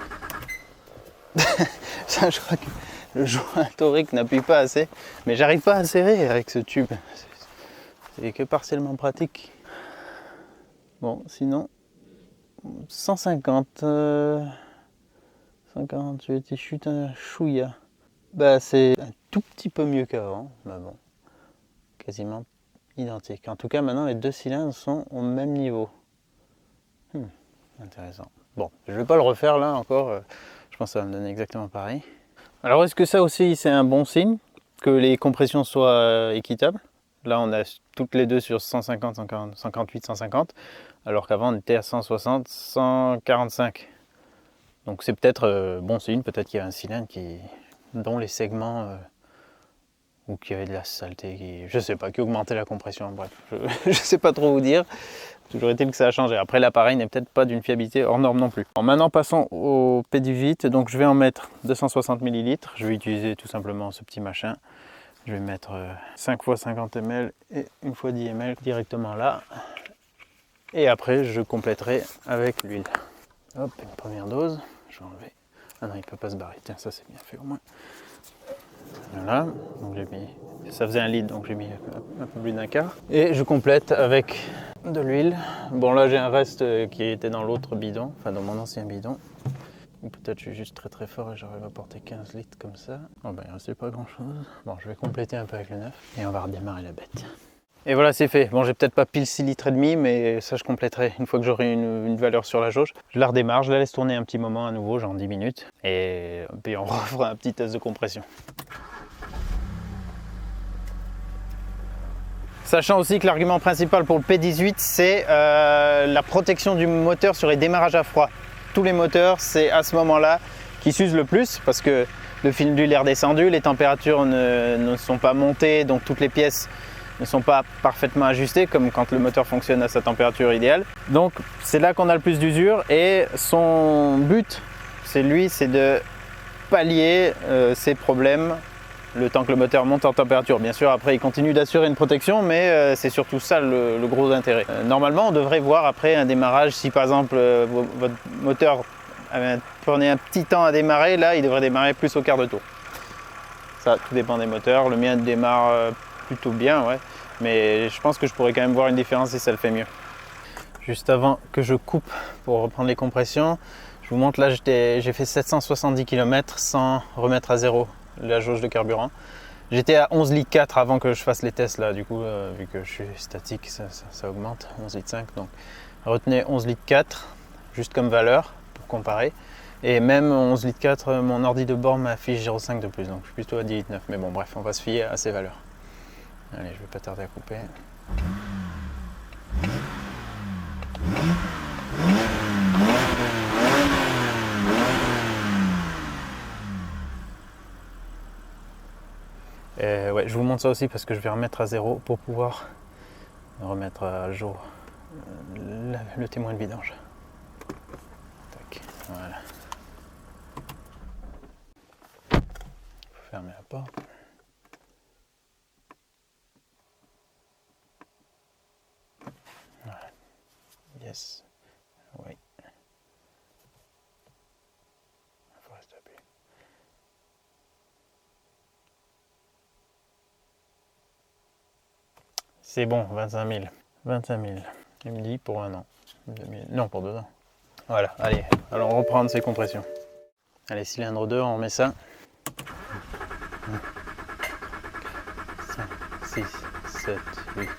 Ça, je crois que le joint torique n'appuie pas assez. Mais j'arrive pas à serrer avec ce tube. C'est que partiellement pratique. Bon, sinon, 150. 148, il chute un chouïa. Bah, c'est un tout petit peu mieux qu'avant. Bah bon, quasiment identique. En tout cas, maintenant, les deux cylindres sont au même niveau. Intéressant. Bon, je ne vais pas le refaire là encore. Je pense que ça va me donner exactement pareil. Alors, est-ce que ça aussi, c'est un bon signe que les compressions soient équitables? Là, on a toutes les deux sur 150, 140, 148, 150, alors qu'avant, on était à 160, 145. Donc, c'est peut-être bon signe. Peut-être qu'il y a un cylindre dont les segments ou qu'il y avait de la saleté, je sais pas, qui augmentait la compression. Bref, je sais pas trop vous dire. Toujours est-il que ça a changé. Après, l'appareil n'est peut-être pas d'une fiabilité hors norme non plus. Bon, maintenant, passons au P18. Donc, je vais en mettre 260 ml. Je vais utiliser tout simplement ce petit machin. Je vais mettre 5 x 50 ml et 1 x 10 ml directement là. Et après, je compléterai avec l'huile. Hop, une première dose. Je vais enlever. Ah non, il ne peut pas se barrer. Tiens, ça c'est bien fait au moins. Voilà, donc j'ai mis, ça faisait 1 litre, donc j'ai mis un peu plus d'un quart. Et je complète avec de l'huile. Bon, là j'ai un reste qui était dans l'autre bidon, enfin dans mon ancien bidon. Ou peut-être je suis juste très fort et j'arrive à porter 15 litres comme ça. Oh ben il ne restait pas grand chose. Bon, je vais compléter un peu avec le neuf et on va redémarrer la bête. Et voilà, c'est fait. Bon, j'ai peut-être pas pile 6 litres et demi, mais ça je compléterai une fois que j'aurai une valeur sur la jauge. Je la redémarre, je la laisse tourner un petit moment à nouveau, genre 10 minutes. Et puis on refera un petit test de compression. Sachant aussi que l'argument principal pour le P18, c'est la protection du moteur sur les démarrages à froid. Tous les moteurs, c'est à ce moment-là qui s'usent le plus parce que le film d'huile est redescendu, les températures ne sont pas montées, donc toutes les pièces ne sont pas parfaitement ajustées comme quand le moteur fonctionne à sa température idéale. Donc c'est là qu'on a le plus d'usure et son but, c'est de pallier ces problèmes le temps que le moteur monte en température. Bien sûr, après, il continue d'assurer une protection, mais c'est surtout ça le gros intérêt. Normalement, on devrait voir après un démarrage, si par exemple votre moteur prenait un petit temps à démarrer, là, il devrait démarrer plus au quart de tour. Ça, tout dépend des moteurs. Le mien démarre plutôt bien, ouais. Mais je pense que je pourrais quand même voir une différence si ça le fait mieux. Juste avant que je coupe pour reprendre les compressions, je vous montre là, j'ai fait 770 km sans remettre à zéro la jauge de carburant. J'étais à 11 litres 4 avant que je fasse les tests là, du coup, vu que je suis statique, ça augmente, 11 litres 5. Donc retenez 11 litres 4, juste comme valeur, pour comparer. Et même 11 litres 4, mon ordi de bord m'affiche 0,5 de plus, donc je suis plutôt à 10 litres 9. Mais bon, bref, on va se fier à ces valeurs. Allez, je vais pas tarder à couper. Ouais, je vous montre ça aussi parce que je vais remettre à zéro pour pouvoir remettre à jour le témoin de vidange. Tac, voilà. Il faut fermer la porte. Voilà. Yes. Oui. Il faut rester appuyé. C'est bon, 25 000. 25 000. Il me dit pour 1 an. 2000. Non, pour 2 ans. Voilà, allez, allons reprendre ces compressions. Allez, cylindre 2, on met ça. 5, 6, 7, 8.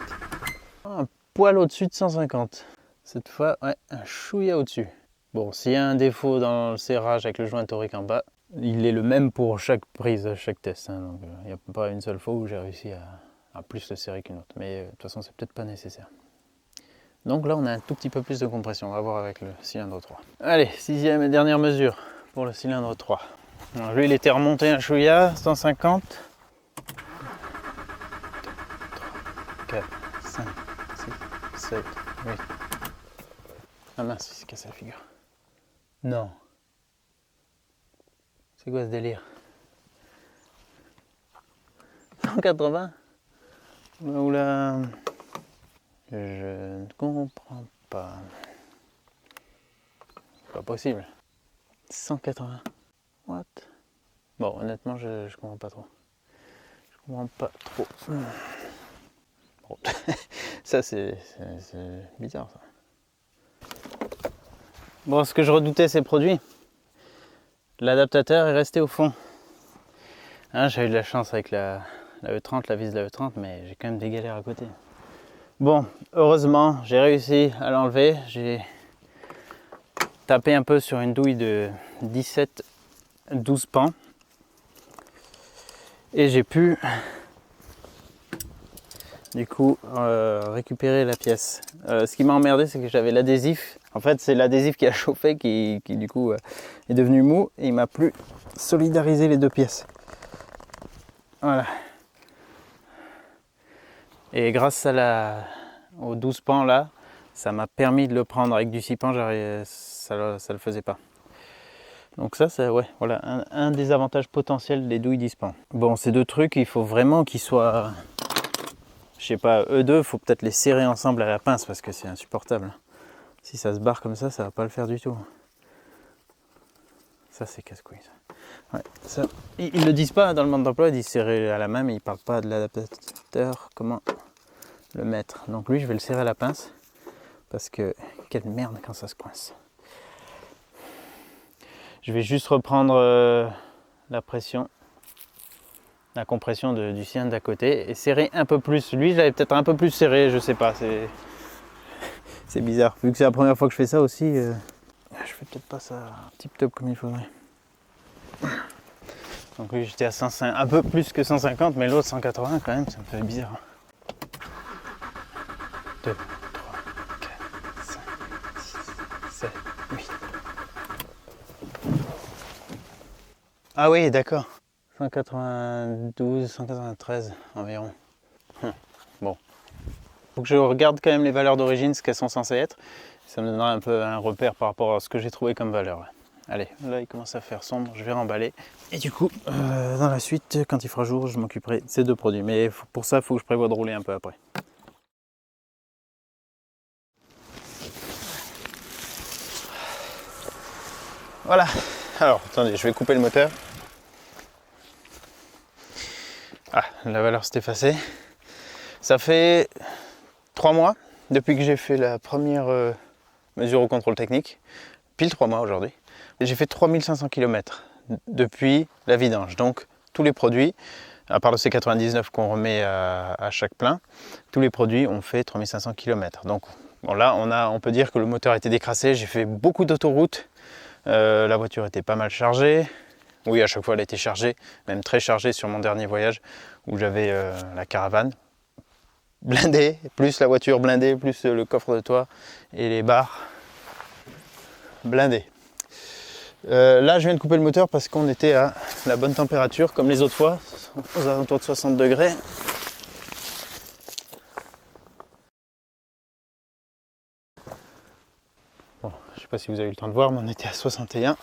Un poil au-dessus de 150. Cette fois, ouais, un chouïa au-dessus. Bon, s'il y a un défaut dans le serrage avec le joint torique en bas, il est le même pour chaque prise, chaque test. Hein, donc il n'y a pas une seule fois où j'ai réussi à plus le serrer qu'une autre. Mais de toute façon, c'est peut-être pas nécessaire. Donc là on a un tout petit peu plus de compression, on va voir avec le cylindre 3. Allez, 6e et dernière mesure pour le cylindre 3. Alors, lui il était remonté un chouïa, 150. 4, 5, 6, 7, 8. Ah mince, il s'est cassé la figure. Non. C'est quoi ce délire? 180? Oula. Je ne comprends pas. C'est pas possible. 180. What? Bon, honnêtement, je comprends pas trop. Je comprends pas trop. Bon. Ça, c'est bizarre, ça. Bon, ce que je redoutais, ces produits, l'adaptateur est resté au fond. Hein, j'ai eu de la chance avec la E30, la vis de la E30, mais j'ai quand même des galères à côté. Bon, heureusement, j'ai réussi à l'enlever. J'ai tapé un peu sur une douille de 17-12 pans. Et j'ai pu, du coup, récupérer la pièce. Ce qui m'a emmerdé, c'est que j'avais l'adhésif. En fait, c'est l'adhésif qui a chauffé qui du coup, est devenu mou. Et il m'a plus solidarisé les deux pièces. Voilà. Et grâce à aux 12 pans là, ça m'a permis de le prendre avec du 6 pans, ça le faisait pas. Donc ça, c'est ouais, voilà, un des avantages potentiels des douilles 10 pans. Bon, ces deux trucs, il faut vraiment qu'ils soient, je sais pas, eux deux, il faut peut-être les serrer ensemble à la pince parce que c'est insupportable. Si ça se barre comme ça va pas le faire du tout. Ça, c'est casse-couille. Ouais, ça, ils le disent pas dans le mode d'emploi, ils disent serrer à la main, mais ils parlent pas de l'adaptateur, comment le mettre. Donc lui, je vais le serrer à la pince parce que quelle merde quand ça se coince. Je vais juste reprendre la pression, la compression du cylindre d'à côté et serrer un peu plus. Lui, je l'avais peut-être un peu plus serré, je sais pas, c'est bizarre. Vu que c'est la première fois que je fais ça aussi, je fais peut-être pas ça tip top comme il faudrait. Donc lui, j'étais à 150, un peu plus que 150, mais l'autre 180 quand même, ça me fait bizarre. 2, 3, 4, 5, 6, 7, 8. Ah oui, d'accord. 192, 193 environ. Bon. Faut que je regarde quand même les valeurs d'origine, ce qu'elles sont censées être. Ça me donnera un peu un repère par rapport à ce que j'ai trouvé comme valeur. Allez, là il commence à faire sombre, je vais remballer. Et du coup, dans la suite, quand il fera jour, je m'occuperai de ces deux produits. Mais pour ça, il faut que je prévoie de rouler un peu après. Voilà. Alors, attendez, je vais couper le moteur. Ah, la valeur s'est effacée. Ça fait 3 mois depuis que j'ai fait la première mesure au contrôle technique. Pile 3 mois aujourd'hui. J'ai fait 3500 km depuis la vidange. Donc tous les produits, à part le C99 qu'on remet à chaque plein, tous les produits ont fait 3500 km. Donc bon, là on peut dire que le moteur a été décrassé. J'ai fait beaucoup d'autoroutes. La voiture était pas mal chargée. Oui, à chaque fois elle a été chargée, même très chargée sur mon dernier voyage où j'avais la caravane blindée, plus la voiture blindée, plus le coffre de toit et les barres blindées. Là je viens de couper le moteur parce qu'on était à la bonne température comme les autres fois, aux alentours de 60 degrés. Bon, je ne sais pas si vous avez eu le temps de voir, mais on était à 61.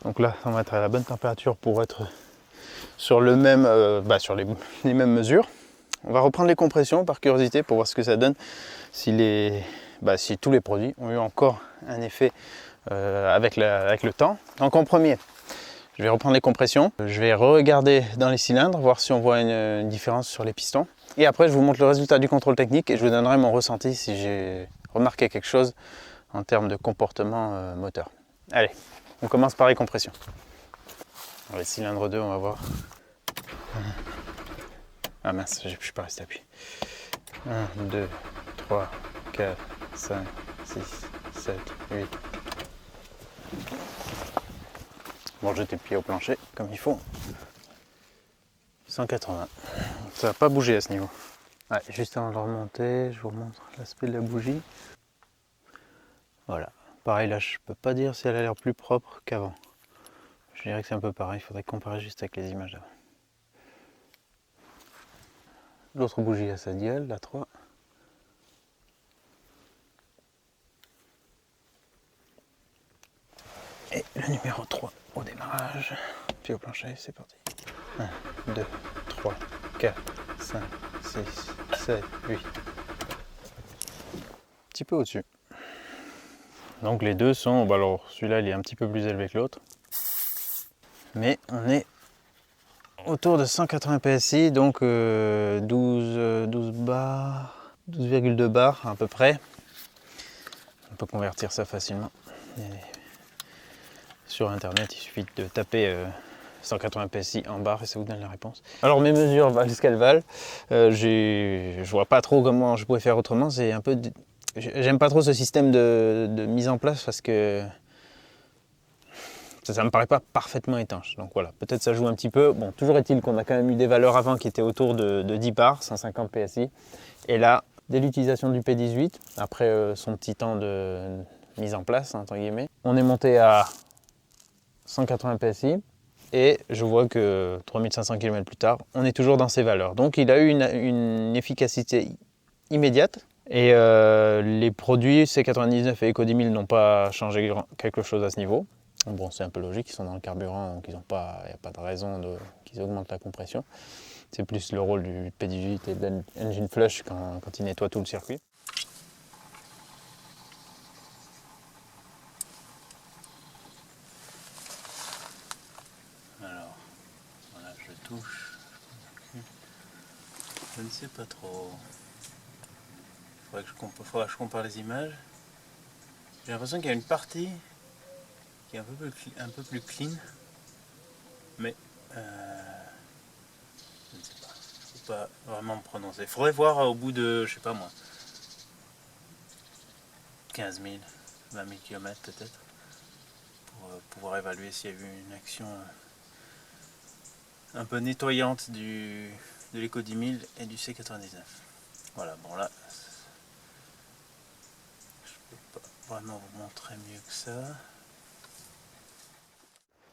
Donc là on va être à la bonne température pour être sur le même, sur les mêmes mesures. On va reprendre les compressions par curiosité pour voir ce que ça donne, si tous les produits ont eu encore un effet avec le temps. Donc en premier, je vais reprendre les compressions, je vais regarder dans les cylindres, voir si on voit une différence sur les pistons. Et après je vous montre le résultat du contrôle technique et je vous donnerai mon ressenti si j'ai remarqué quelque chose en termes de comportement moteur. Allez, on commence par les compressions. Alors, les cylindres 2, on va voir. Ah mince, je ne suis pas resté appuyé. 1, 2, 3, 4, 5, 6, 7, 8. Bon, jeter le pied au plancher comme il faut. 180. Ça va pas bouger à ce niveau. Ouais, juste avant de le remonter, je vous montre l'aspect de la bougie. Voilà. Pareil là, je peux pas dire si elle a l'air plus propre qu'avant. Je dirais que c'est un peu pareil, il faudrait comparer juste avec les images d'avant. L'autre bougie à sa dial, la 3. Et le numéro 3 au démarrage. Puis au plancher, c'est parti. 1, 2, 3, 4, 5, 6, 7, 8. Un petit peu au-dessus. Donc les deux sont, bah alors celui-là il est un petit peu plus élevé que l'autre. Mais on est autour de 180 PSI, donc 12 bars, 12,2 bars à peu près. On peut convertir ça facilement. Et sur internet, il suffit de taper 180 PSI en barre et ça vous donne la réponse. Alors mes mesures valent ce qu'elles valent. Je vois pas trop comment je pourrais faire autrement. C'est un peu, j'aime pas trop ce système de mise en place parce que ça me paraît pas parfaitement étanche. Donc voilà, peut-être ça joue un petit peu. Bon, toujours est-il qu'on a quand même eu des valeurs avant qui étaient autour de 10 bars, 150 PSI. Et là, dès l'utilisation du P18, après son petit temps de mise en place, entre guillemets, on est monté à 180 PSI. Et je vois que 3500 km plus tard, on est toujours dans ces valeurs. Donc il a eu une efficacité immédiate. Et les produits C99 et Eco 10 000 n'ont pas changé quelque chose à ce niveau. Bon, c'est un peu logique, ils sont dans le carburant, donc il n'y a pas de raison qu'ils augmentent la compression. C'est plus le rôle du P18 et de l'engine flush quand il nettoie tout le circuit. Alors, voilà, je touche. Je ne sais pas trop. Faudrait que je compare les images. J'ai l'impression qu'il y a une partie qui est un peu plus clean, mais je ne sais pas. Faut pas vraiment me prononcer. Faudrait voir au bout de, je sais pas moi, 15 000, 20 000 km peut-être, pour pouvoir évaluer s'il y a eu une action un peu nettoyante de l'Eco 10 000 et du C99. Voilà, bon là, je peux pas vraiment vous montrer mieux que ça.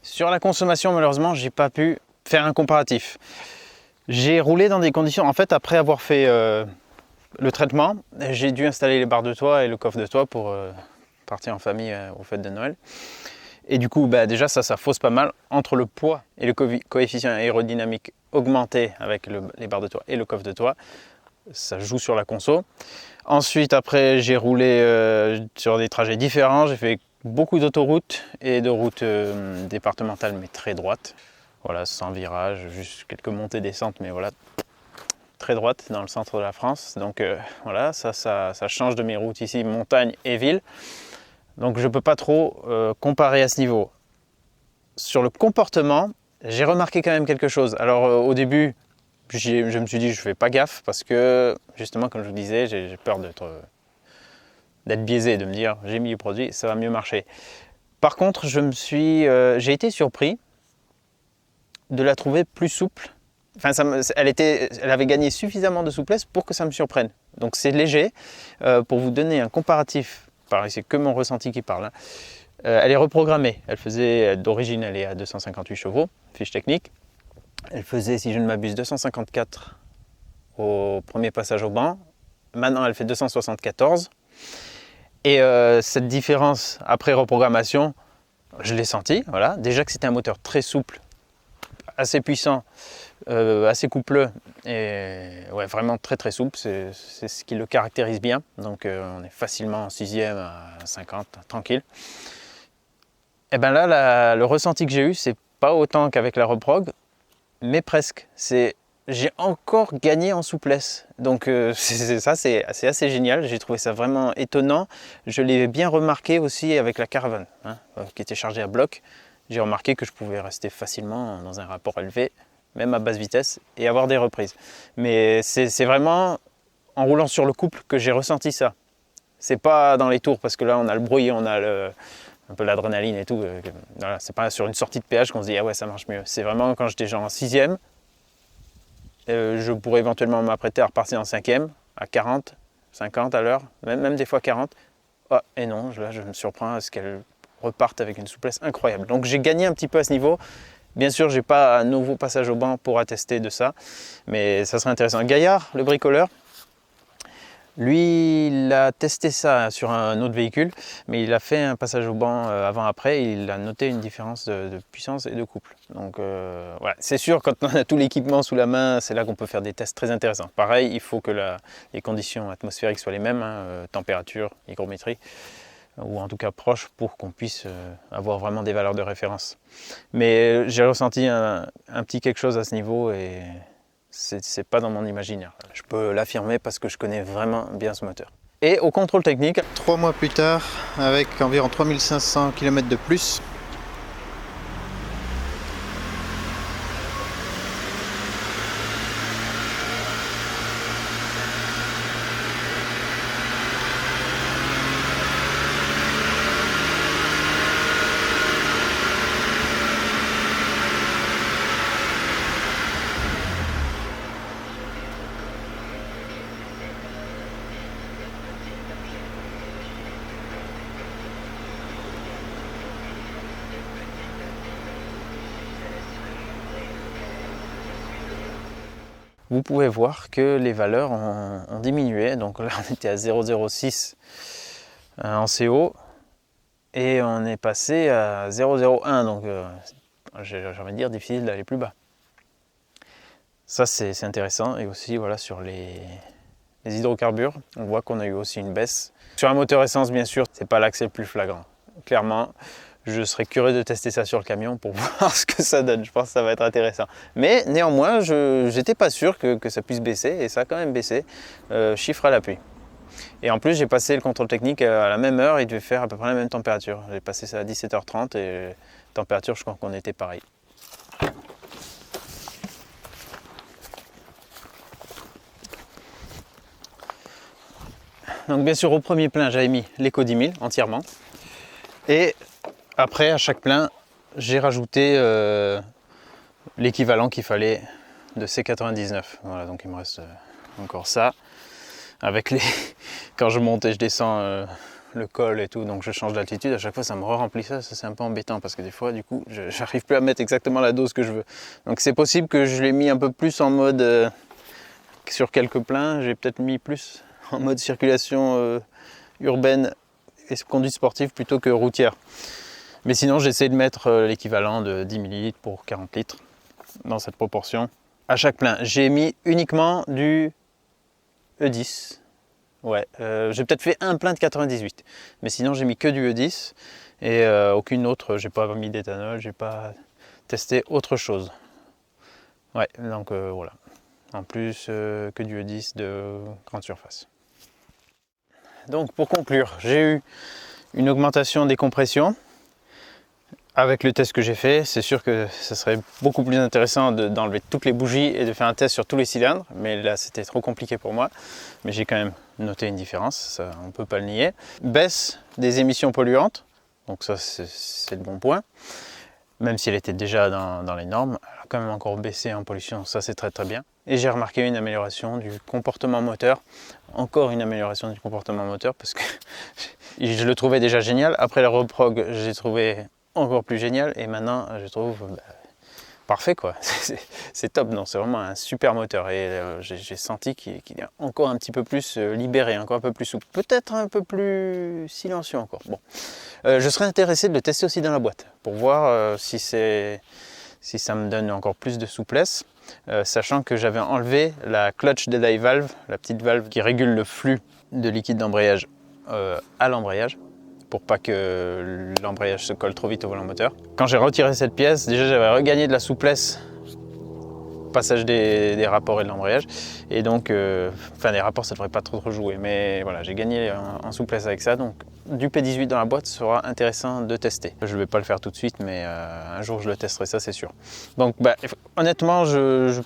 Sur la consommation, malheureusement, j'ai pas pu faire un comparatif. J'ai roulé dans des conditions, en fait, après avoir fait le traitement, j'ai dû installer les barres de toit et le coffre de toit pour partir en famille aux fêtes de Noël. Et du coup, bah, déjà, ça fausse pas mal entre le poids et le coefficient aérodynamique augmenté avec les barres de toit et le coffre de toit. Ça joue sur la conso. Ensuite, après, j'ai roulé sur des trajets différents. J'ai fait beaucoup d'autoroutes et de routes départementales, mais très droites. Voilà, sans virage, juste quelques montées descentes, mais voilà, très droite dans le centre de la France. Donc voilà, ça change de mes routes ici, montagne et ville. Donc je ne peux pas trop comparer à ce niveau. Sur le comportement, j'ai remarqué quand même quelque chose. Alors au début, je me suis dit je ne fais pas gaffe parce que justement, comme je vous disais, j'ai peur d'être biaisé, de me dire j'ai mis le produit, ça va mieux marcher. Par contre, j'ai été surpris de la trouver plus souple. Enfin, elle avait gagné suffisamment de souplesse pour que ça me surprenne. Donc c'est léger. Pour vous donner un comparatif, pareil, c'est que mon ressenti qui parle. Hein. Elle est reprogrammée. D'origine, elle est à 258 chevaux, fiche technique. Elle faisait, si je ne m'abuse, 254 au premier passage au banc. Maintenant, elle fait 274. Et cette différence après reprogrammation, je l'ai senti. Voilà. Déjà que c'était un moteur très souple, assez puissant, assez coupleux et ouais, vraiment très très souple, c'est ce qui le caractérise bien. Donc on est facilement en 6e à 50, tranquille. Et bien là, le ressenti que j'ai eu, c'est pas autant qu'avec la reprog, mais presque. J'ai encore gagné en souplesse. Donc c'est assez génial. J'ai trouvé ça vraiment étonnant. Je l'ai bien remarqué aussi avec la Caravane, hein, qui était chargée à bloc. J'ai remarqué que je pouvais rester facilement dans un rapport élevé, même à basse vitesse, et avoir des reprises. Mais c'est vraiment en roulant sur le couple que j'ai ressenti ça. C'est pas dans les tours, parce que là on a le bruit, on a un peu l'adrénaline et tout. Voilà, c'est pas sur une sortie de péage qu'on se dit ah ouais ça marche mieux. C'est vraiment quand j'étais genre en 6e, je pourrais éventuellement m'apprêter à repartir en 5e, à 40, 50 à l'heure, même des fois 40. Ah, et non, là je me surprends à ce qu'elle reparte avec une souplesse incroyable. Donc j'ai gagné un petit peu à ce niveau. Bien sûr, j'ai pas un nouveau passage au banc pour attester de ça, mais ça serait intéressant. Gaillard, le bricoleur, lui, il a testé ça sur un autre véhicule, mais il a fait un passage au banc avant-après et il a noté une différence de puissance et de couple. Donc voilà, c'est sûr, quand on a tout l'équipement sous la main, c'est là qu'on peut faire des tests très intéressants. Pareil, il faut que les conditions atmosphériques soient les mêmes, hein, température, hygrométrie, ou en tout cas proches, pour qu'on puisse avoir vraiment des valeurs de référence. Mais j'ai ressenti un petit quelque chose à ce niveau et c'est pas dans mon imaginaire. Je peux l'affirmer parce que je connais vraiment bien ce moteur. Et au contrôle technique, 3 mois plus tard, avec environ 3500 km de plus, vous pouvez voir que les valeurs ont diminué. Donc là, on était à 0,06 en CO et on est passé à 0,01. Donc j'ai envie de dire difficile d'aller plus bas. Ça, c'est intéressant. Et aussi, voilà, sur les hydrocarbures, on voit qu'on a eu aussi une baisse. Sur un moteur essence, bien sûr, c'est pas là que c'est le plus flagrant. Clairement, je serais curieux de tester ça sur le camion pour voir ce que ça donne. Je pense que ça va être intéressant. Mais néanmoins, je n'étais pas sûr que ça puisse baisser et ça a quand même baissé, chiffre à l'appui. Et en plus, j'ai passé le contrôle technique à la même heure, il devait faire à peu près la même température. J'ai passé ça à 17h30 et température, je crois qu'on était pareil. Donc bien sûr, au premier plein, j'avais mis l'Eco 10 000 entièrement. Et après, à chaque plein, j'ai rajouté l'équivalent qu'il fallait de C99. Voilà, donc il me reste encore ça. Avec les... Quand je monte et je descends le col et tout, donc je change d'altitude, à chaque fois ça me remplit ça c'est un peu embêtant parce que des fois, du coup, j'arrive plus à mettre exactement la dose que je veux. Donc c'est possible que je l'ai mis un peu plus en mode... sur quelques pleins, j'ai peut-être mis plus en mode circulation urbaine et conduite sportive plutôt que routière. Mais sinon, j'essaie de mettre l'équivalent de 10 ml pour 40 litres dans cette proportion à chaque plein. J'ai mis uniquement du E10. Ouais, j'ai peut-être fait un plein de 98, mais sinon j'ai mis que du E10 et aucune autre. J'ai pas mis d'éthanol, j'ai pas testé autre chose. Ouais, donc voilà. En plus que du E10 de grande surface. Donc pour conclure, j'ai eu une augmentation des compressions. Avec le test que j'ai fait, c'est sûr que ça serait beaucoup plus intéressant d'enlever toutes les bougies et de faire un test sur tous les cylindres, mais là c'était trop compliqué pour moi. Mais j'ai quand même noté une différence, ça, on ne peut pas le nier. Baisse des émissions polluantes, donc ça c'est le bon point. Même si elle était déjà dans les normes, elle a quand même encore baissé en pollution, ça c'est très bien. Et j'ai remarqué une amélioration du comportement moteur, encore une amélioration du comportement moteur, parce que je le trouvais déjà génial. Après la reprog, j'ai trouvé encore plus génial, et maintenant je trouve parfait quoi. C'est top, non, c'est vraiment un super moteur, et j'ai senti qu'il est encore un petit peu plus libéré, encore un peu plus souple, peut-être un peu plus silencieux encore. Bon, je serais intéressé de le tester aussi dans la boîte, pour voir si ça me donne encore plus de souplesse, sachant que j'avais enlevé la clutch delay valve, la petite valve qui régule le flux de liquide d'embrayage à l'embrayage, pour pas que l'embrayage se colle trop vite au volant moteur. Quand j'ai retiré cette pièce, déjà j'avais regagné de la souplesse au passage des rapports et de l'embrayage, et donc enfin les rapports ça devrait pas trop jouer, mais voilà, j'ai gagné en souplesse avec ça, donc du P18 dans la boîte sera intéressant de tester. Je ne vais pas le faire tout de suite, mais un jour je le testerai, ça c'est sûr. Donc honnêtement, je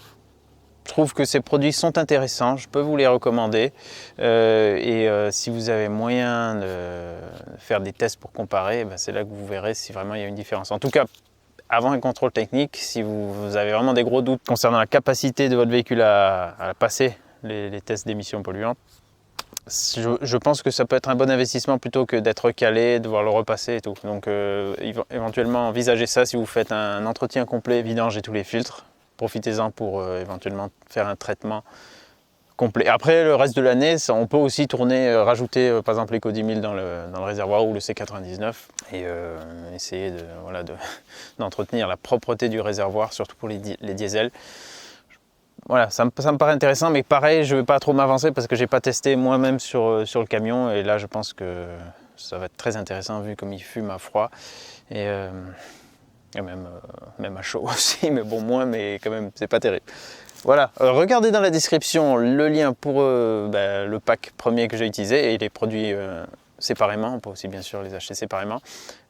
trouve que ces produits sont intéressants, je peux vous les recommander, si vous avez moyen de faire des tests pour comparer, c'est là que vous verrez si vraiment il y a une différence. En tout cas, avant un contrôle technique, si vous avez vraiment des gros doutes concernant la capacité de votre véhicule à passer les tests d'émissions polluantes, je pense que ça peut être un bon investissement plutôt que d'être calé, devoir le repasser et tout. Donc éventuellement envisagez ça si vous faites un entretien complet, vidange et tous les filtres. Profitez-en pour éventuellement faire un traitement complet. Après le reste de l'année, on peut aussi tourner, rajouter par exemple l'Eco 10 000 dans le réservoir ou le C99 et essayer d'entretenir la propreté du réservoir, surtout pour les diesels. Voilà, ça me paraît intéressant, mais pareil, je ne vais pas trop m'avancer parce que je n'ai pas testé moi-même sur le camion. Et là, je pense que ça va être très intéressant vu comme il fume à froid. Et même à chaud aussi, mais bon, moins, mais quand même, c'est pas terrible. Voilà, regardez dans la description le lien pour le pack premier que j'ai utilisé. Et il est produit séparément, on peut aussi bien sûr les acheter séparément.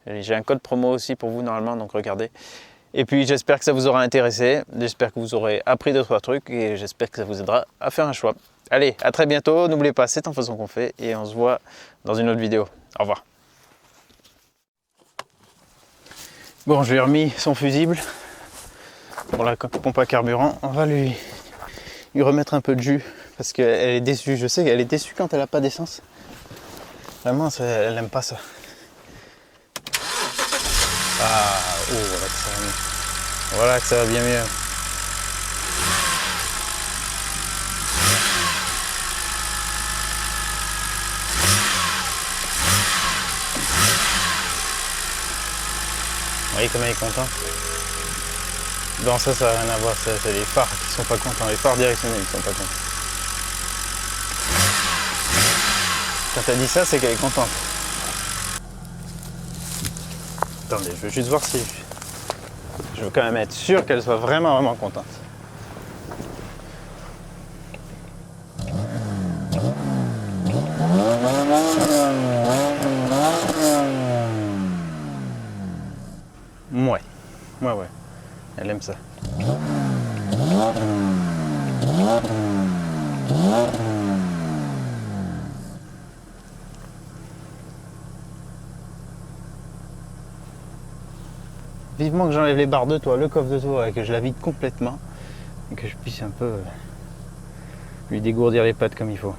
J'ai un code promo aussi pour vous normalement, donc regardez. Et puis j'espère que ça vous aura intéressé, j'espère que vous aurez appris 2-3 trucs et j'espère que ça vous aidera à faire un choix. Allez, à très bientôt, n'oubliez pas, c'est en faisant qu'on fait et on se voit dans une autre vidéo. Au revoir. Bon, je lui ai remis son fusible pour la pompe à carburant. On va lui remettre un peu de jus parce qu'elle est déçue. Je sais qu'elle est déçue quand elle n'a pas d'essence. Vraiment, elle n'aime pas ça. Ah, oh, voilà que ça va mieux. Voilà que ça va bien mieux. Vous voyez comment il est content. Bon, ça n'a rien à voir. C'est les phares qui sont pas contents. Les phares directionnels qui sont pas contents. Quand elle dit ça, c'est qu'elle est contente. Attendez, je veux juste voir si... Je veux quand même être sûr qu'elle soit vraiment contente. Ouais. Elle aime ça. Vivement que j'enlève les barres de toit, le coffre de toit, et que je la vide complètement, et que je puisse un peu lui dégourdir les pattes comme il faut.